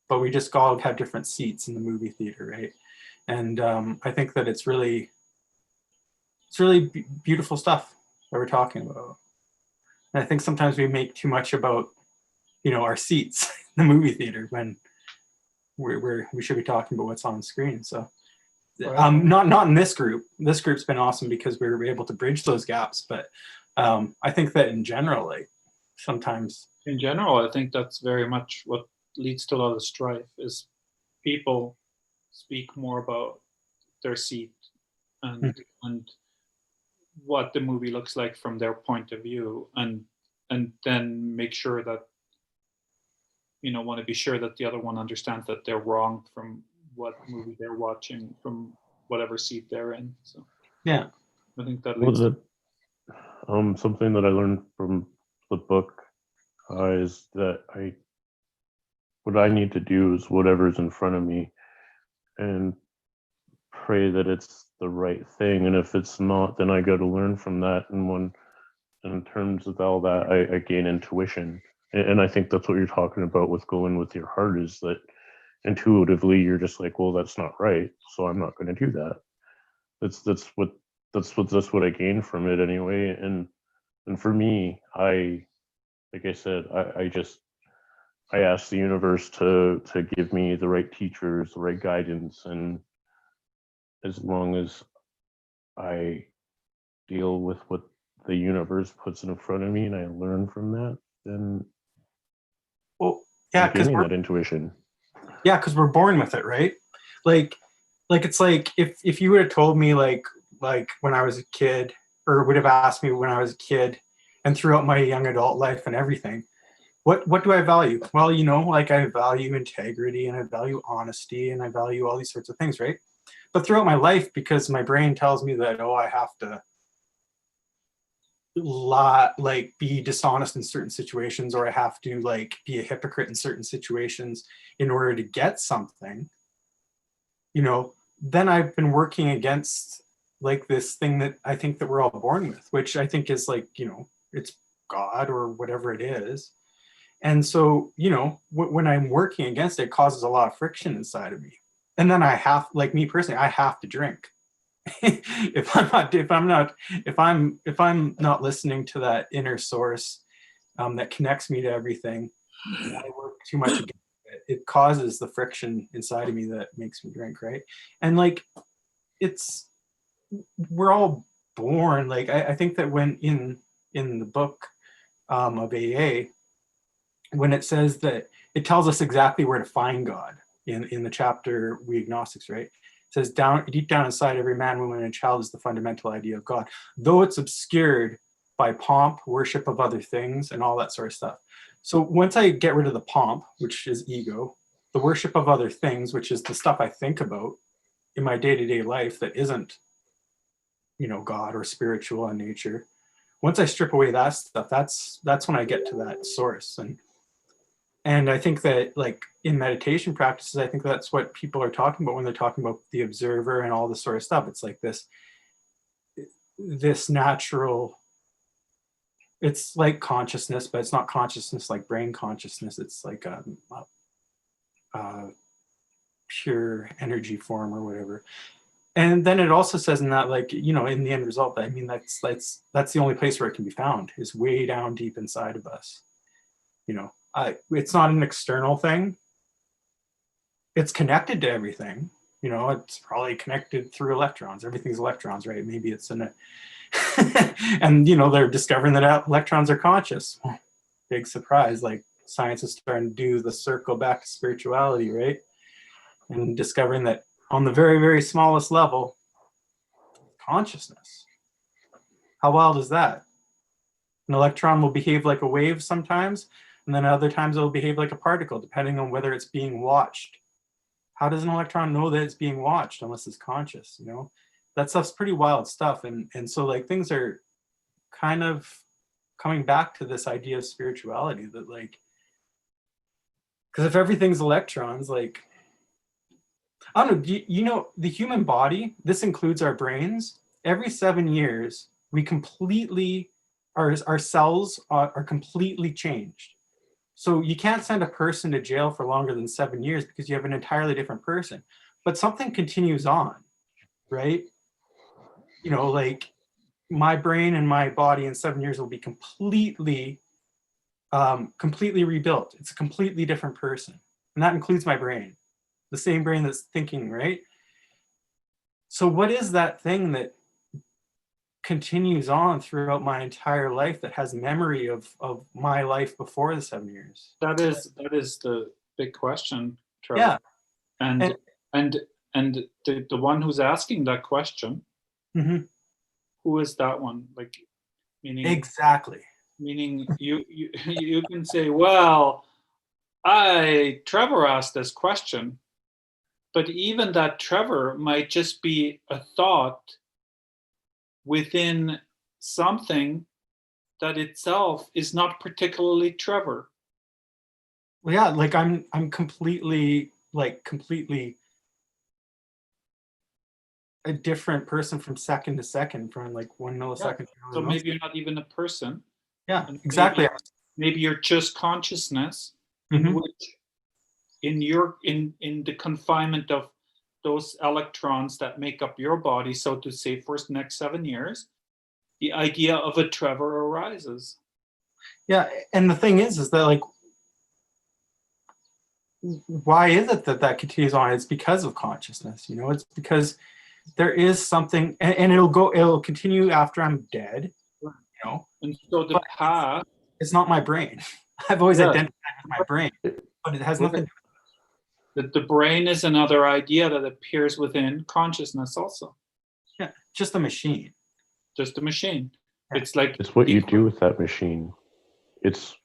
but we just all have different seats in the movie theater, right? And I think that it's really beautiful stuff that we're talking about. And I think sometimes we make too much about, you know, our seats in the movie theater when we should be talking about what's on screen. So not in this group. This group's been awesome because we were able to bridge those gaps. But I think that in general, like sometimes in general, I think that's very much what leads to a lot of strife is people speak more about their seat and what the movie looks like from their point of view, and then make sure that, you know, want to be sure that the other one understands that they're wrong from what movie they're watching from whatever seat they're in. So yeah, I think that Was leads it something that I learned from the book is that what I need to do is whatever's in front of me and pray that it's the right thing, and if it's not, then I got to learn from that. And in terms of all that, I gain intuition, and I think that's what you're talking about with going with your heart, is that intuitively you're just like, well, that's not right, so I'm not going to do that. That's what I gained from it anyway. And for me, like I said, I ask the universe to give me the right teachers, the right guidance, and as long as I deal with what the universe puts in front of me and I learn from that, then well, yeah, I'm getting that intuition. Yeah, because we're born with it, right? Like it's like if you would have told me like when I was a kid, or would have asked me when I was a kid and throughout my young adult life and everything, what do I value? Well, you know, like I value integrity and I value honesty and I value all these sorts of things, right? But throughout my life, because my brain tells me that, oh, I have to like be dishonest in certain situations, or I have to like be a hypocrite in certain situations in order to get something, you know, then I've been working against like this thing that I think that we're all born with, which I think is like, you know, it's God or whatever it is. And so, you know, when I'm working against it, it causes a lot of friction inside of me. And then I have, like me personally, I have to drink. if I'm not listening to that inner source that connects me to everything, I work too much against it. It causes the friction inside of me that makes me drink, right? And like we're all born like I think that when in the book of AA, when it says that it tells us exactly where to find God in the chapter We Agnostics, right? It says deep down inside every man, woman, and child is the fundamental idea of God, though it's obscured by pomp, worship of other things, and all that sort of stuff. So once I get rid of the pomp, which is ego, the worship of other things, which is the stuff I think about in my day-to-day life that isn't, you know, God or spiritual in nature. Once I strip away that stuff, that's when I get to that source. And I think that like in meditation practices, I think that's what people are talking about when they're talking about the observer and all this sort of stuff. It's like this natural, it's like consciousness, but it's not consciousness like brain consciousness. It's like a pure energy form or whatever. And then it also says in that, like, you know, in the end result, I mean, that's the only place where it can be found, is way down deep inside of us. You know, it's not an external thing. It's connected to everything. You know, it's probably connected through electrons. Everything's electrons, right? Maybe it's in a, and, you know, they're discovering that electrons are conscious. Big surprise. Like science is starting to do the circle back to spirituality, right? And discovering that on the very, very smallest level, consciousness. How wild is that? An electron will behave like a wave sometimes, and then other times it will behave like a particle, depending on whether it's being watched. How does an electron know that it's being watched unless it's conscious, you know? that stuff's pretty wild stuff. And so like things are kind of coming back to this idea of spirituality, that like, because if everything's electrons, like, I don't know, you know, the human body, this includes our brains, every 7 years, we completely, our cells are completely changed. So you can't send a person to jail for longer than 7 years because you have an entirely different person. But something continues on, right? You know, like my brain and my body in 7 years will be completely rebuilt. It's a completely different person. And that includes my brain, the same brain that's thinking, right? So what is that thing that continues on throughout my entire life that has memory of my life before the 7 years? That is the big question, Trevor. Yeah. And the one who's asking that question, Mhm. who is that one? Like, meaning Exactly. meaning you can say, well, Trevor asked this question, but even that Trevor might just be a thought within something that itself is not particularly Trevor. Well, yeah, like I'm completely a different person from second to second, from like 1 millisecond to So another maybe you're not even a person. Yeah, And exactly. Maybe you're just consciousness in Mhm. which in the confinement of those electrons that make up your body, so to say, for the next 7 years, the idea of a Trevor arises. Yeah, and the thing is that like, why is it that continues on? It's because of consciousness, you know. It's because there is something, and it'll continue after I'm dead, you know. And so the But path, it's not my brain. I've always yeah, identified with my brain, but it has nothing. that the brain is another idea that appears within consciousness also. Yeah, just a machine. Just a machine. Yeah. It's like It's what you do with that machine. It's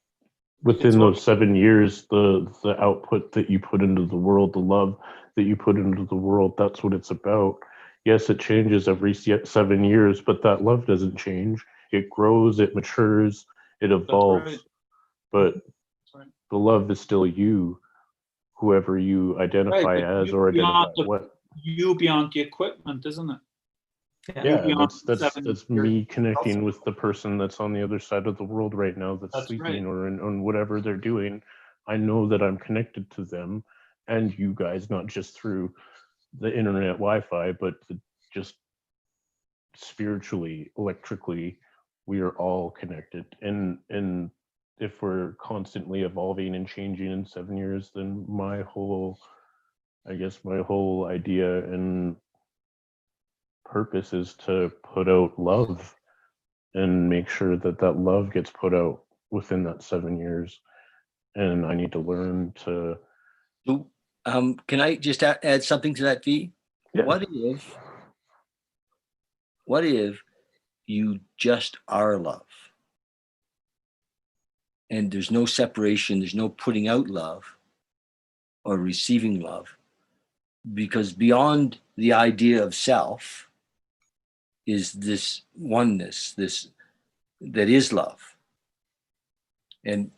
within It's what- those 7 years, the output that you put into the world, the love that you put into the world, that's what it's about. Yes, it changes every 7 years, but that love doesn't change. It grows, it matures, it evolves. right. But That's right. the love is still you, whoever you identify Right, as or identify what. you beyond the equipment, isn't it? Yeah, beyond that's 7 me years. connecting with the person that's on the other side of the world right now, that's That's sleeping right. or on whatever they're doing. I know that I'm connected to them and you guys, not just through the internet Wi-Fi, but just spiritually, electrically, we are all connected. And if we're constantly evolving and changing in 7 years, then my whole idea and purpose is to put out love and make sure that that love gets put out within that 7 years. And I need to learn to. So, can I just add something to that, V? Yeah. What if you just are love? And there's no separation, there's no putting out love or receiving love, because beyond the idea of self is this oneness, this that is love. And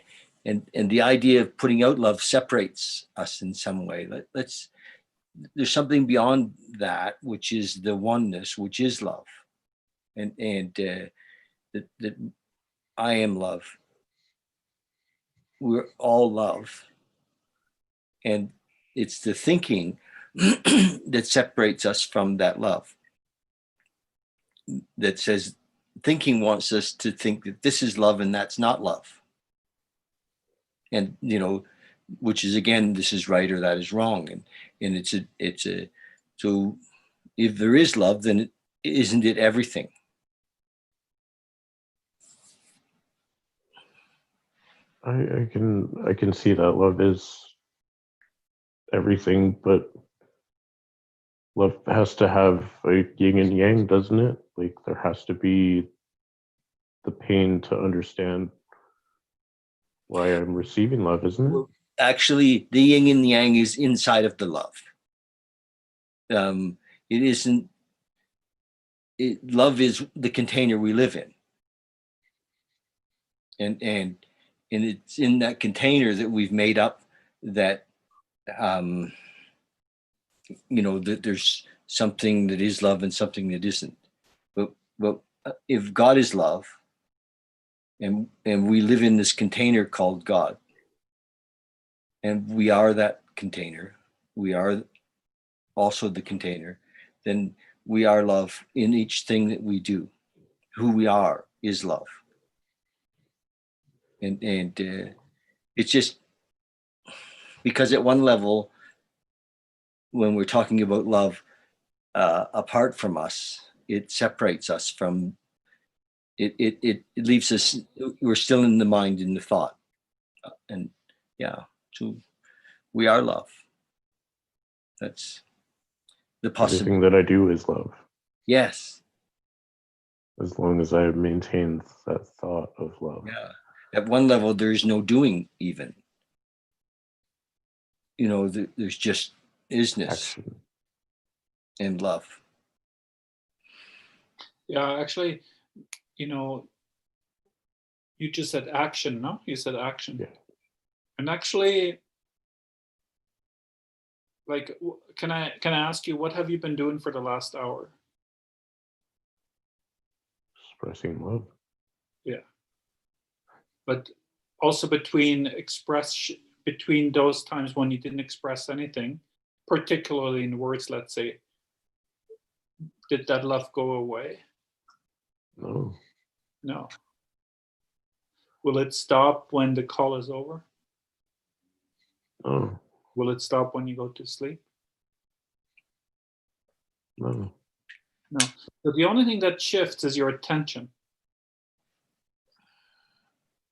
the idea of putting out love separates us in some way. There's something beyond that, which is the oneness, which is love, and that I am love. We're all love, and it's the thinking that separates us from that love. That says thinking wants us to think that this is love and that's not love, and which is, again, this is right or that is wrong, and it's a so if there is love, then isn't it everything? I can see that love is everything, but love has to have a yin and yang, doesn't it? Like there has to be the pain to understand why I'm receiving love, isn't it? Well, actually, the yin and yang is inside of the love. It isn't love is the container we live in, and it's in that container that we've made up that um, that there's something that is love and something that isn't. But if God is love, and we live in this container called God, and we are that container, we are also the container, then we are love in each thing that we do. Who we are is love, and it's just because at one level, when we're talking about love, apart from us, it separates us from it leaves us, we're still in the mind, in the thought, and yeah, so we are love. That's the Everything possibility. that I do is love, Yes. as long as I maintain that thought of love. Yeah. At one level, there's no doing even. There's just isness Action. and love. Yeah, actually, you just said action, no? You said action. Yeah. And actually, like, can I ask you, what have you been doing for the last hour? Expressing love. Yeah. But also between those times when you didn't express anything, particularly in words, let's say, did that love go away? No. No. Will it stop when the call is over? No. Will it stop when you go to sleep? No. No. So the only thing that shifts is your attention.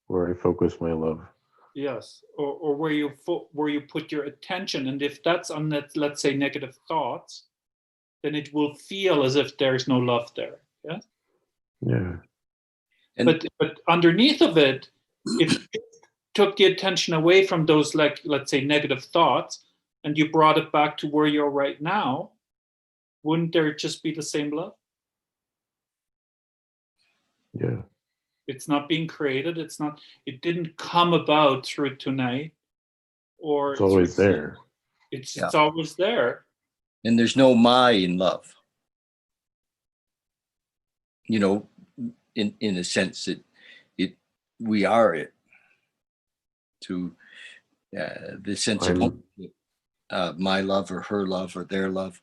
Where I focus my love. Yes, or where you put your attention, and if that's on that, let's say, negative thoughts, then it will feel as if there's no love there. Yeah. Yeah. But underneath of it, if you took the attention away from those, like, let's say, negative thoughts, and you brought it back to where you're right now, wouldn't there just be the same love? Yeah. It's not being created. It didn't come about through tonight or It's always there. It's Yeah. always there. And there's no my in love. In a sense that we are it. To the sense of my love or her love or their love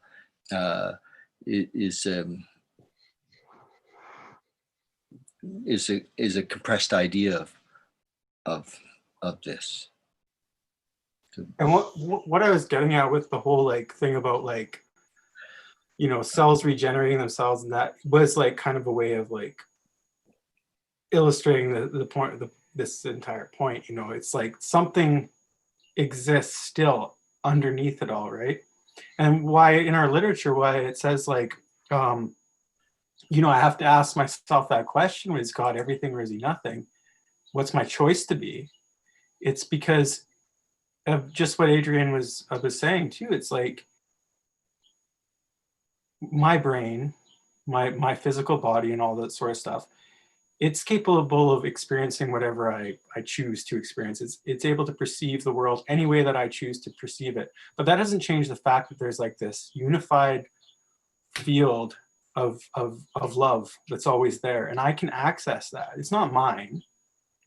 is a compressed idea of this. And what I was getting at with the whole like thing about like, cells regenerating themselves, and that was like kind of a way of like illustrating the point, this entire point. It's like something exists still underneath it all, right? And why in our literature, why it says like, I have to ask myself that question: is God everything or is he nothing? What's my choice to be? It's because of just what Adrian was saying too. It's like my brain, my physical body and all that sort of stuff, it's capable of experiencing whatever I choose to experience. It's able to perceive the world any way that I choose to perceive it. But that doesn't change the fact that there's like this unified field of love that's always there. And I can access that. It's not mine.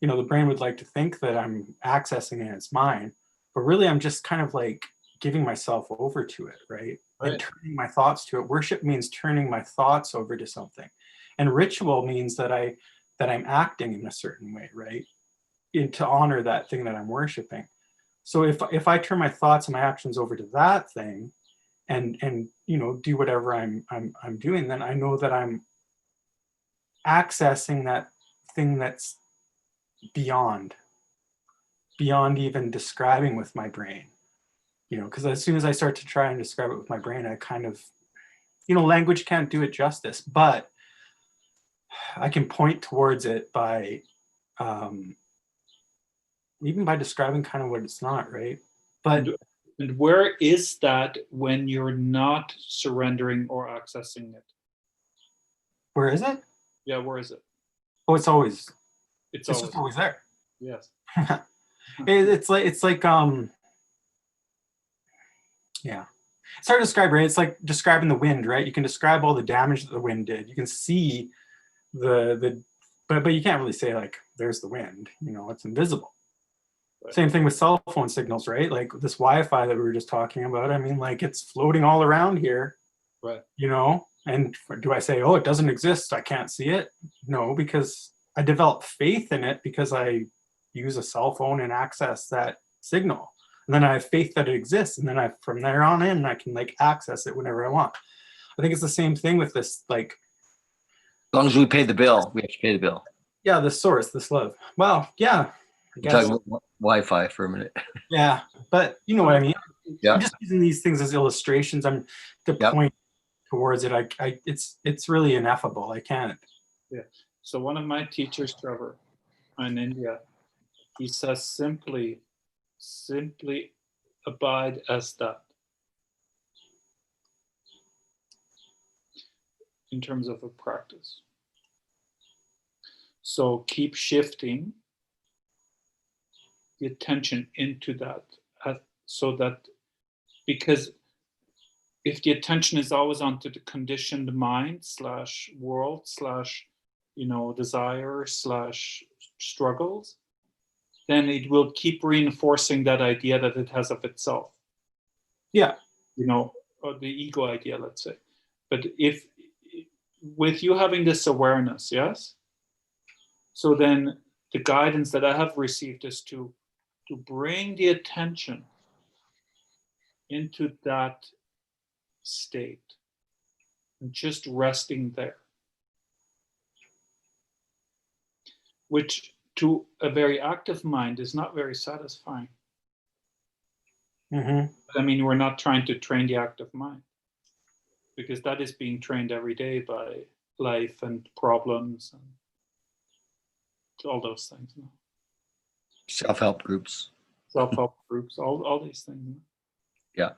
The brain would like to think that I'm accessing it, it's mine. But really, I'm just kind of like giving myself over to it, right? And turning my thoughts to it. Worship means turning my thoughts over to something. And ritual means that I'm acting in a certain way, right? To honor that thing that I'm worshiping. So if I turn my thoughts and my actions over to that thing and do whatever I'm doing, then I know that I'm accessing that thing that's beyond even describing with my brain. Because as soon as I start to try and describe it with my brain, I kind of, language can't do it justice, but I can point towards it by even by describing kind of what it's not, right? But and where is that when you're not surrendering or accessing it? Where is it? Yeah, where is it? Oh, it's always, It's it's always, just always there. yes. It's like yeah. It's hard to describe, right? It's like describing the wind, right? You can describe all the damage that the wind did. You can see but you can't really say like there's the wind, you know, it's invisible. Right. Same thing with cell phone signals, right? Like this Wi-Fi that we were just talking about. I mean, like it's floating all around here, Right. you know? And do I say, oh, it doesn't exist, I can't see it? No, because I develop faith in it because I use a cell phone and access that signal. And then I have faith that it exists. And then from there on in, I can like access it whenever I want. I think it's the same thing with this, like, As long as we pay the bill, we have to pay the bill. yeah, this source, this love. Well, yeah, I We're guess. talking about Wi-Fi for a minute. Yeah, but you know what I mean. Yeah. I'm just using these things as illustrations. I'm to Yep. point towards it. It's really ineffable. I can't. Yeah. So one of my teachers, Trevor, in India, he says simply abide as that. In terms of a practice. So keep shifting the attention into that, so that, because if the attention is always onto the conditioned mind slash world slash, you know, desire slash struggles, then it will keep reinforcing that idea that it has of itself. Yeah. You know, or the ego idea, let's say. But if with you having this awareness, yes, so then the guidance that I have received is to bring the attention into that state and just resting there, which to a very active mind is not very satisfying. Mm-hmm. I mean, we're not trying to train the active mind, because that is being trained every day by life and problems and all those things. You know? Self-help groups. Self-help groups, all these things. Yeah.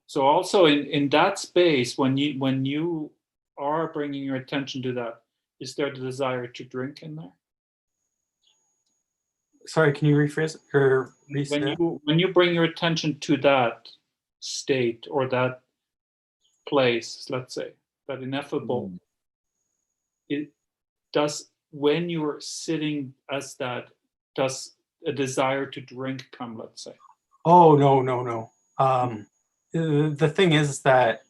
So also in that space, when you are bringing your attention to that, is there the desire to drink in there? Sorry, can you rephrase or reset? When you bring your attention to that state or that place, let's say, that ineffable, it does, when you're sitting as that, does a desire to drink come, let's say? Oh no. The thing is that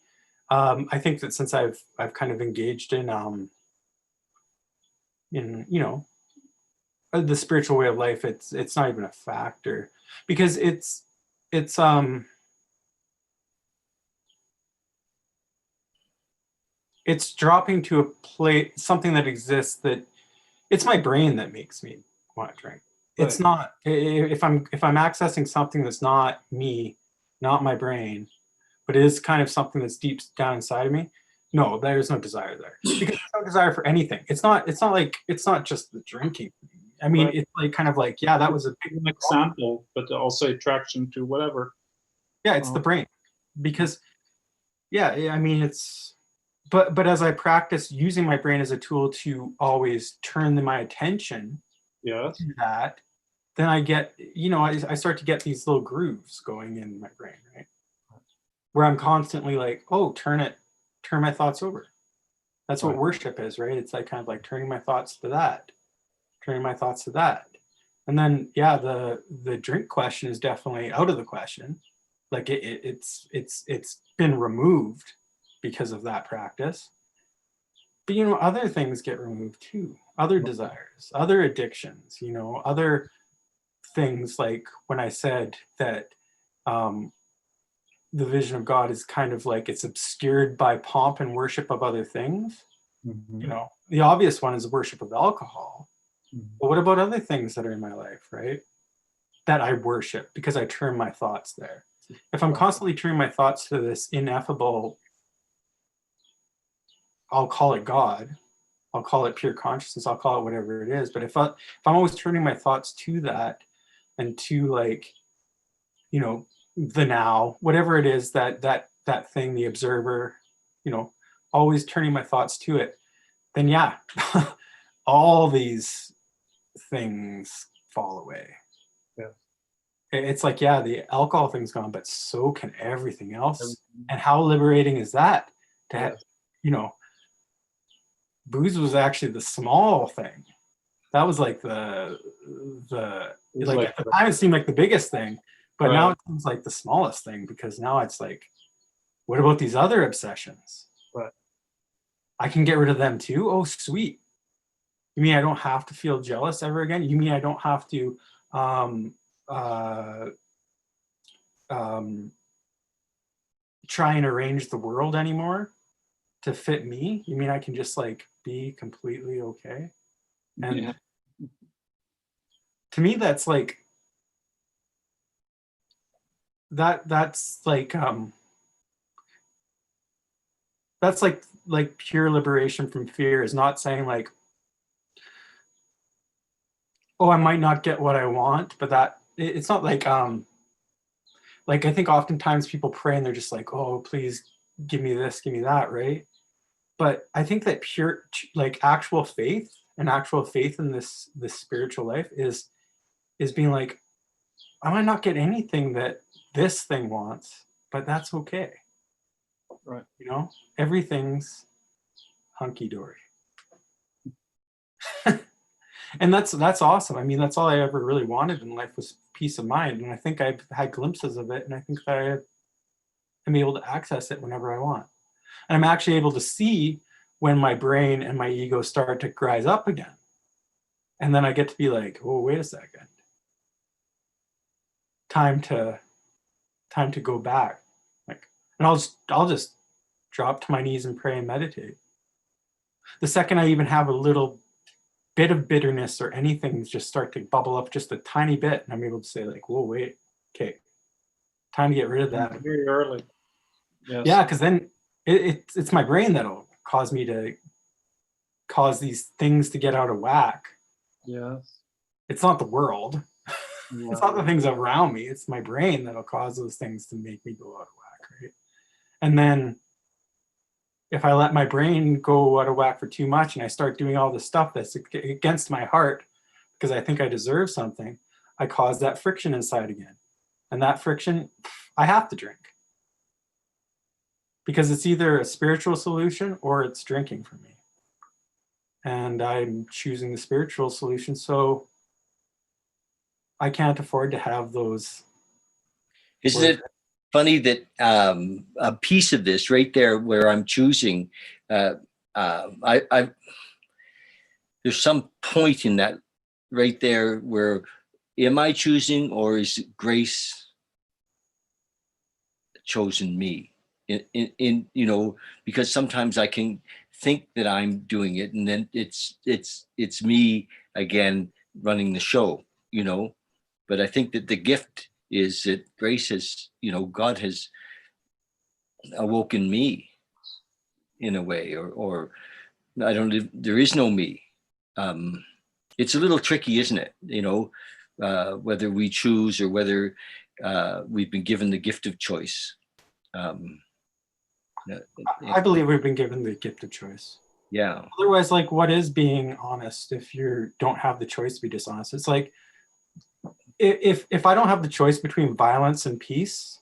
I think that since I've kind of engaged in you know the spiritual way of life, it's not even a factor because it's dropping to a place, something that exists, that it's my brain that makes me want to drink. Right. It's not, if I'm accessing something that's not me, not my brain, but it is kind of something that's deep down inside of me. No, there's no desire there, because there's no desire for anything. It's not just the drinking. I mean, Right. it's like kind of like, yeah, that was a big An example, but also attraction to whatever. Yeah, it's the brain, because yeah, I mean, it's but as I practice using my brain as a tool to always turn my attention Yes. to that, then I get, I start to get these little grooves going in my brain, right? Where I'm constantly like, oh, turn my thoughts over. That's what worship is, right? It's like kind of like turning my thoughts to that, turning my thoughts to that. And then, yeah, the drink question is definitely out of the question. Like it's been removed because of that practice. But other things get removed too. Other desires, other addictions, other things, like when I said that the vision of God is kind of like it's obscured by pomp and worship of other things. Mm-hmm. The obvious one is the worship of alcohol. Mm-hmm. But what about other things that are in my life, right? That I worship because I turn my thoughts there. If I'm constantly turning my thoughts to this ineffable, I'll call it God, I'll call it pure consciousness, I'll call it whatever it is. But if I'm always turning my thoughts to that and to, like, the now, whatever it is, that thing, the observer, always turning my thoughts to it, then yeah, all these things fall away. Yeah. It's like, yeah, the alcohol thing's gone, but so can everything else. And how liberating is that? To have, you know, booze was actually the small thing. That was like the like at the time it seemed like the biggest thing, but now it seems like the smallest thing, because now it's like, what about these other obsessions? Right. I can get rid of them too. Oh, sweet. You mean I don't have to feel jealous ever again? You mean I don't have to try and arrange the world anymore to fit me? You mean I can just like be completely okay? And to me, that's like that's like pure liberation from fear, is not saying like, oh, I might not get what I want, but that it's not like I think oftentimes people pray and they're just like, oh, please give me this, give me that, right? But I think that pure, like actual faith and actual faith in this spiritual life is being like, I might not get anything that this thing wants, but that's okay. Right. You know, everything's hunky dory. And that's awesome. I mean, that's all I ever really wanted in life was peace of mind. And I think I've had glimpses of it, and I think that I am able to access it whenever I want. And I'm actually able to see when my brain and my ego start to rise up again. And then I get to be like, oh, wait a second. Time to go back. Like, and I'll just drop to my knees and pray and meditate. The second I even have a little bit of bitterness or anything just start to bubble up just a tiny bit, and I'm able to say like, whoa, wait, okay, time to get rid of that. Very early. Yes. Yeah, because then it's my brain that'll cause me to cause these things to get out of whack. Yes. It's not the world. Yeah. It's not the things around me. It's my brain that'll cause those things to make me go out of whack, right? And then if I let my brain go out of whack for too much and I start doing all this stuff that's against my heart because I think I deserve something, I cause that friction inside again. And that friction, I have to drink. Because it's either a spiritual solution or it's drinking for me. And I'm choosing the spiritual solution, so I can't afford to have those. Isn't it funny that a piece of this right there where I'm choosing, I there's some point in that right there where am I choosing or is grace chosen me? In you know, because sometimes I can think that I'm doing it and then it's me again running the show, you know. But I think that the gift is that grace has, you know, God has awoken me in a way, or I don't, there is no me. It's a little tricky, isn't it? You know, whether we choose or whether we've been given the gift of choice. I believe we've been given the gift of choice. Yeah. Otherwise, like, what is being honest if you don't have the choice to be dishonest? It's like, if I don't have the choice between violence and peace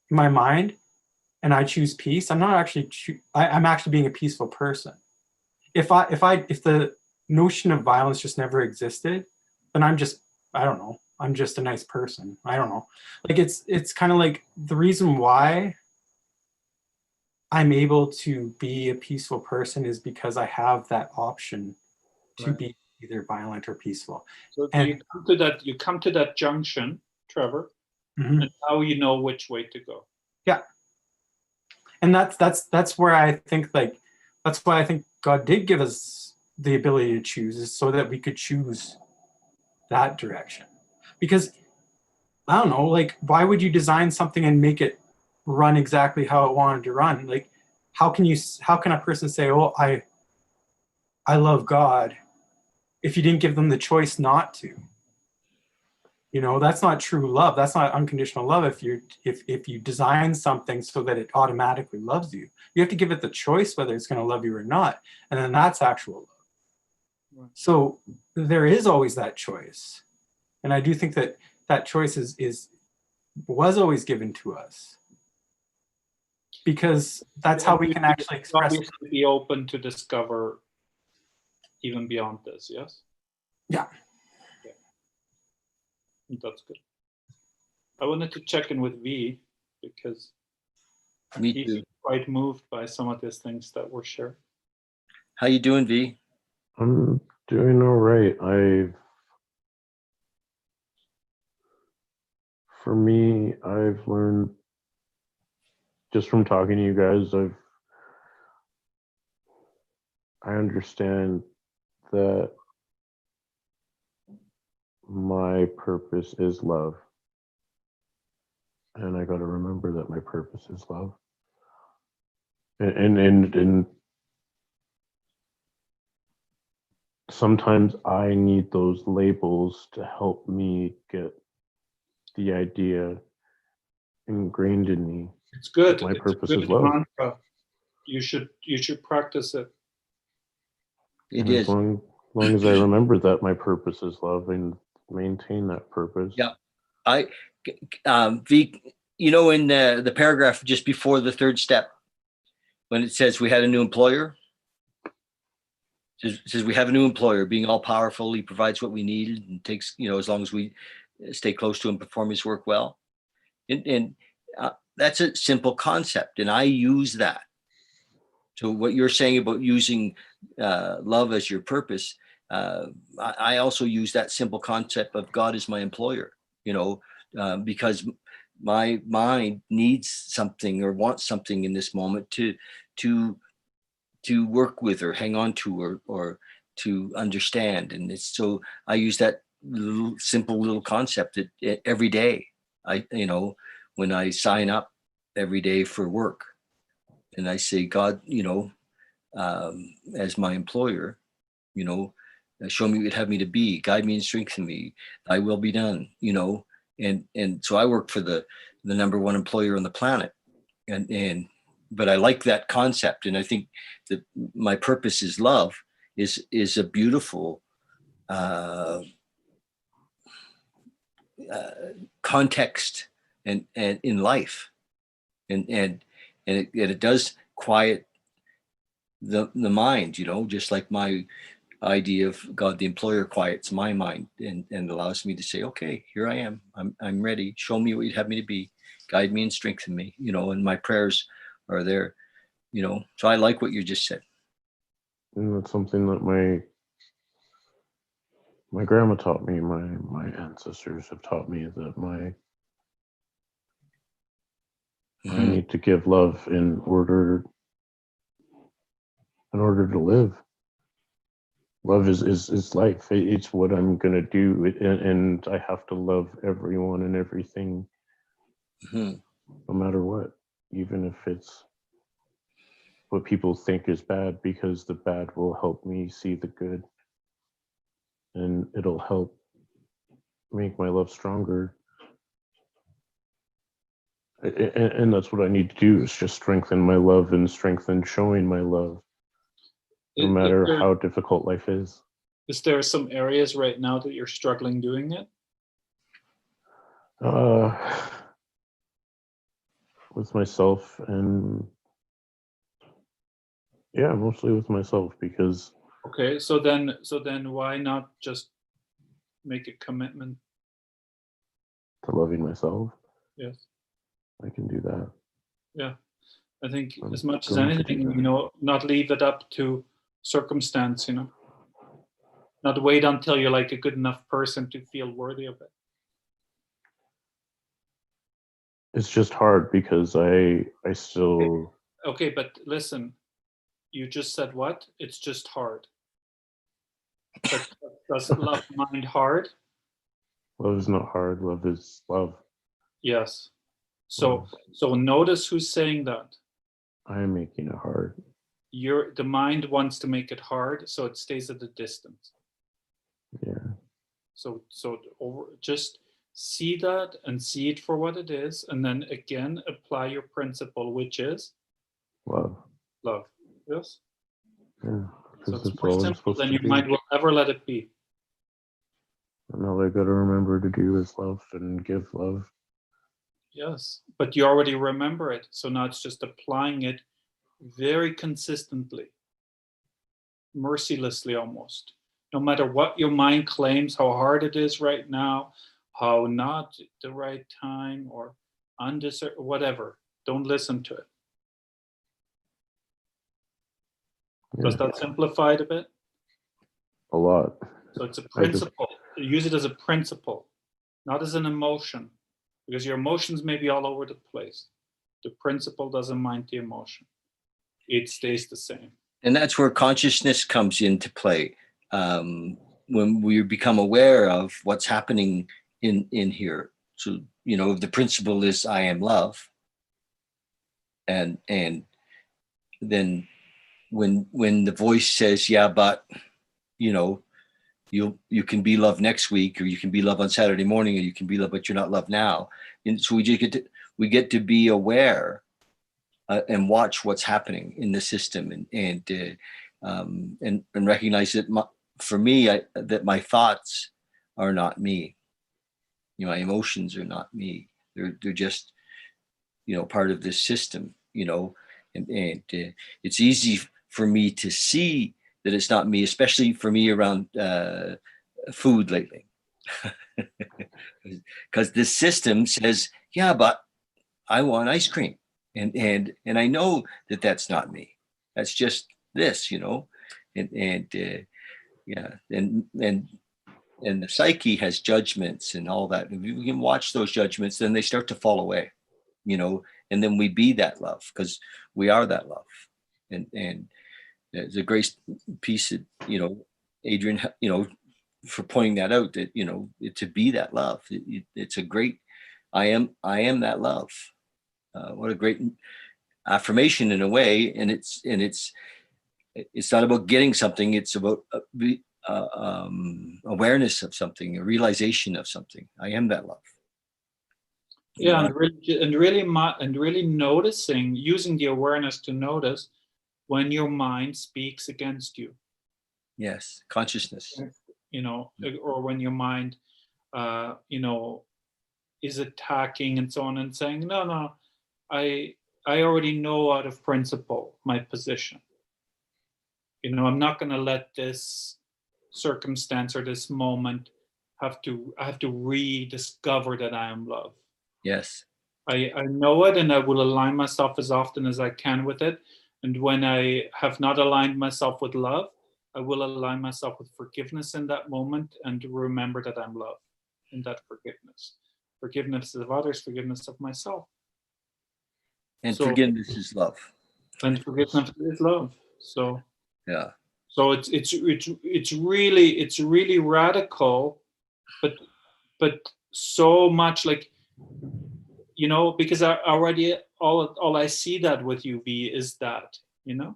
in my mind, and I choose peace, I'm not actually I'm actually being a peaceful person. If the notion of violence just never existed, then I'm just, I don't know, I'm just a nice person. I don't know. Like it's kind of like the reason why I'm able to be a peaceful person is because I have that option to be either violent or peaceful. So and you come to that junction, Trevor, mm-hmm. and now you know which way to go. Yeah. And that's where I think, like, that's why I think God did give us the ability to choose, is so that we could choose that direction. Because I don't know, like, why would you design something and make it run exactly how it wanted to run? Like, how can a person say, oh, I love God, if you didn't give them the choice not to? That's not true love. That's not unconditional love. If you design something so that it automatically loves you, you have to give it the choice whether it's going to love you or not, and then that's actual love. Right. So there is always that choice, and I do think that that choice was always given to us, because that's how we can actually express. Obviously, be open to discover even beyond this. Yes. Yeah. That's good. I wanted to check in with V because Me he's too. quite moved by some of these things that were shared. How you doing, V? I'm doing all right. For me, I've learned just from talking to you guys, I understand that my purpose is love. And I got to remember that my purpose is love. And sometimes I need those labels to help me get the idea ingrained in me. It's good. My It's purpose a is good love. mantra. You should practice it. It And is. as long as I remember that my purpose is love and maintain that purpose. Yeah. V, in the paragraph just before the third step, when it says we had a new employer, it says we have a new employer, being all powerful. He provides what we need and takes, as long as we stay close to him, perform his work well. And that's a simple concept. And I use that. So what you're saying about using love as your purpose, I also use that simple concept of God as my employer, because my mind needs something or wants something in this moment to work with or hang on to or to understand. And it's so I use that simple little concept every day. When I sign up every day for work and I say, God, as my employer, show me what you'd have me to be, guide me and strengthen me. Thy will be done, and so I work for the number one employer on the planet, but I like that concept, and I think that my purpose is love is a beautiful context and in life, and it does quiet the mind, just like my idea of God the employer quiets my mind and allows me to say, okay, here I am. I'm ready. Show me what you'd have me to be. Guide me and strengthen me, and my prayers are there, So I like what you just said. And that's something that my grandma taught me, my ancestors have taught me, that I need to give love in order to live. Love is life. It's what I'm gonna do, and I have to love everyone and everything, no matter what, even if it's what people think is bad, because the bad will help me see the good, and it'll help make my love stronger. And that's what I need to do, is just strengthen my love and strengthen showing my love, no matter how difficult life is. Is there some areas right now that you're struggling doing it? With myself, and yeah, mostly with myself, because Okay, so then why not just make a commitment? to loving myself, Yes. I can do that. Yeah. I think I'm as much as going to do anything, that. not leave it up to circumstance, not wait until you're like a good enough person to feel worthy of it. It's just hard because I still Okay, but listen, you just said what? It's just hard. But does love mind hard? love is not hard. Love is love. Yes. So notice who's saying that. I am making it hard. The mind wants to make it hard, so it stays at a distance. Yeah. So just see that and see it for what it is, and then again apply your principle, which is Love. love. Yes. Yeah, So because it's that's more all I'm simple supposed than to your do. mind will ever let it be. And all I got to remember to do is love and give love. Yes, but you already remember it. So now it's just applying it very consistently, mercilessly almost. No matter what your mind claims, how hard it is right now, how not the right time or undeserved, whatever. Don't listen to it. Does Yeah, that simplify it a bit? a lot. So it's a I just principle. Use it as a principle, not as an emotion, because your emotions may be all over the place. The principle doesn't mind the emotion. It stays the same. And that's where consciousness comes into play. When we become aware of what's happening in here. So, you know, the principle is I am love. And then when the voice says, yeah, but you know, you can be love next week, or you can be love on Saturday morning, or you can be love, but you're not love now. And so we get to be aware and watch what's happening in the system, and recognize that for me, that my thoughts are not me. You know, my emotions are not me. They're just, you know, part of this system. You know, and it's easy for me to see that it's not me, especially for me around food lately, because this system says, yeah, but I want ice cream, and I know that that's not me. That's just this, you know, and yeah, and the psyche has judgments and all that. If we can watch those judgments, then they start to fall away, you know, and then we be that love because we are that love, and there's a great piece that, you know, Adrian, you know, for pointing that out, that, you know, to be that love. It's a great, I am that love. What a great affirmation in a way. And it's not about getting something. It's about awareness of something, a realization of something. I am that love. You Yeah, know, and really noticing, using the awareness to notice when your mind speaks against you. yes, consciousness. You know, or when your mind, you know, is attacking and so on, and saying, no, I already know out of principle my position. You know, I'm not going to let this circumstance or this moment I have to rediscover that I am love. Yes, I know it, and I will align myself as often as I can with it. And when I have not aligned myself with love, I will align myself with forgiveness in that moment and remember that I'm love in that forgiveness. Forgiveness of others, forgiveness of myself. and So, forgiveness is love. and forgiveness is love. So, Yeah, so it's really radical, but so much like, you know, because I already all I see that with you, V, is that, you know.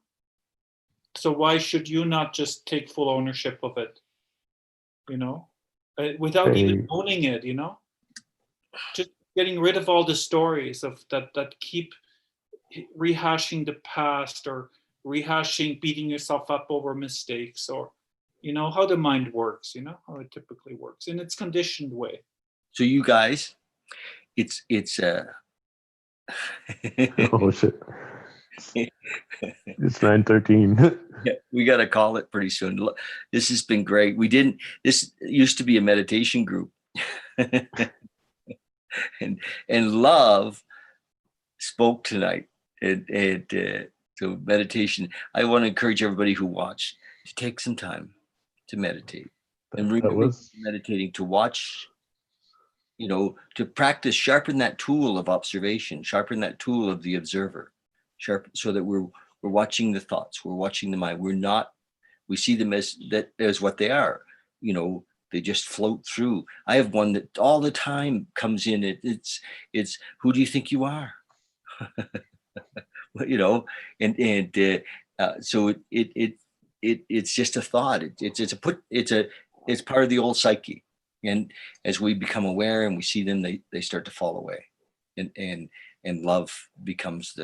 So why should you not just take full ownership of it, you know, without even say, owning it, you know, just getting rid of all the stories of that keep rehashing the past, or rehashing, beating yourself up over mistakes, or, you know, how the mind works, you know, how it typically works in its conditioned way. so you guys, it's oh shit, it's 9:13. yeah, we got to call it pretty soon. This has been great. This used to be a meditation group. and love spoke tonight. So meditation, I want to encourage everybody who watch to take some time to meditate. And That remember, was meditating, to watch, you know, to practice, sharpen that tool of observation, sharpen that tool of the observer, so that we're watching the thoughts, we're watching the mind. We see them as what they are. You know, they just float through. I have one that all the time comes in. It's who do you think you are? You know, so it's just a thought. It's part of the old psyche. And as we become aware and we see them, they start to fall away. And love becomes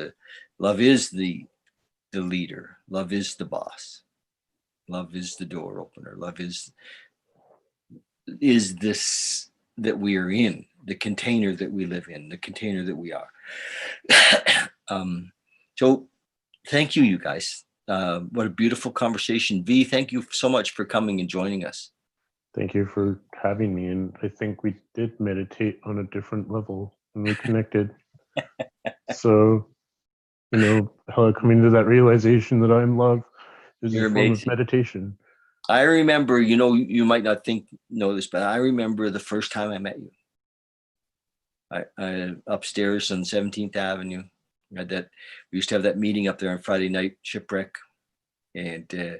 love is the leader. Love is the boss. Love is the door opener. Love is this that we are in, the container that we live in, the container that we are. So thank you, you guys. What a beautiful conversation. V, thank you so much for coming and joining us. Thank you for having me. And I think we did meditate on a different level and we connected. So, you know, how coming to that realization that I'm love is You're a form amazing. of meditation. I remember, you know, you might not know this, but I remember the first time I met you. I upstairs on 17th Avenue. We used to have that meeting up there on Friday night, Shipwreck, and you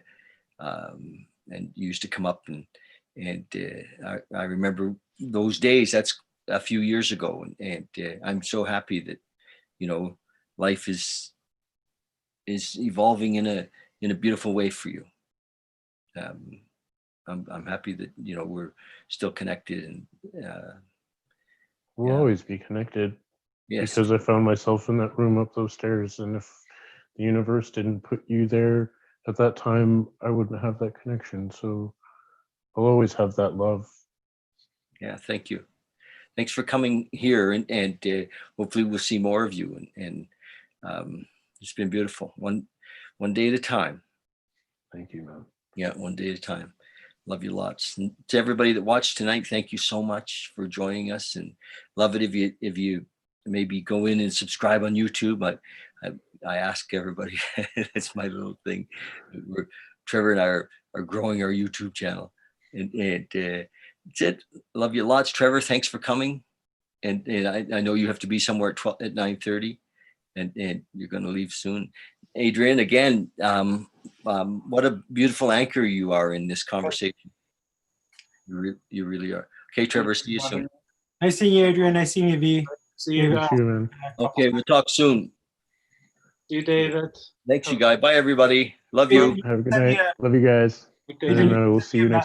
used to come up and I remember those days. That's a few years ago, and I'm so happy that, you know, life is evolving in a beautiful way for you. I'm happy that, you know, we're still connected, and We'll always be connected. yes, Because I found myself in that room up those stairs, and if the universe didn't put you there at that time, I wouldn't have that connection. So I'll always have that love. yeah, thank you. Thanks for coming here, and hopefully we'll see more of you. And it's been beautiful. One day at a time. Thank you, man. Yeah, one day at a time. Love you lots. And to everybody that watched tonight, thank you so much for joining us, and love it if you maybe go in and subscribe on YouTube. I ask everybody. It's my little thing. Trevor and I are growing our YouTube channel, and that's it. Love you lots, Trevor. Thanks for coming. And I know you have to be somewhere at 9:30, and you're going to leave soon. Adrian, again, what a beautiful anchor you are in this conversation. You really are. Okay, Trevor, see you soon. Nice seeing you, Adrian. Nice seeing you, V. See you guys. Thank you, man. Okay, we'll talk soon. See you, David. Thanks, you guys. Bye, everybody. Love you. Have a good night. Love you guys. Good day. And we'll see you next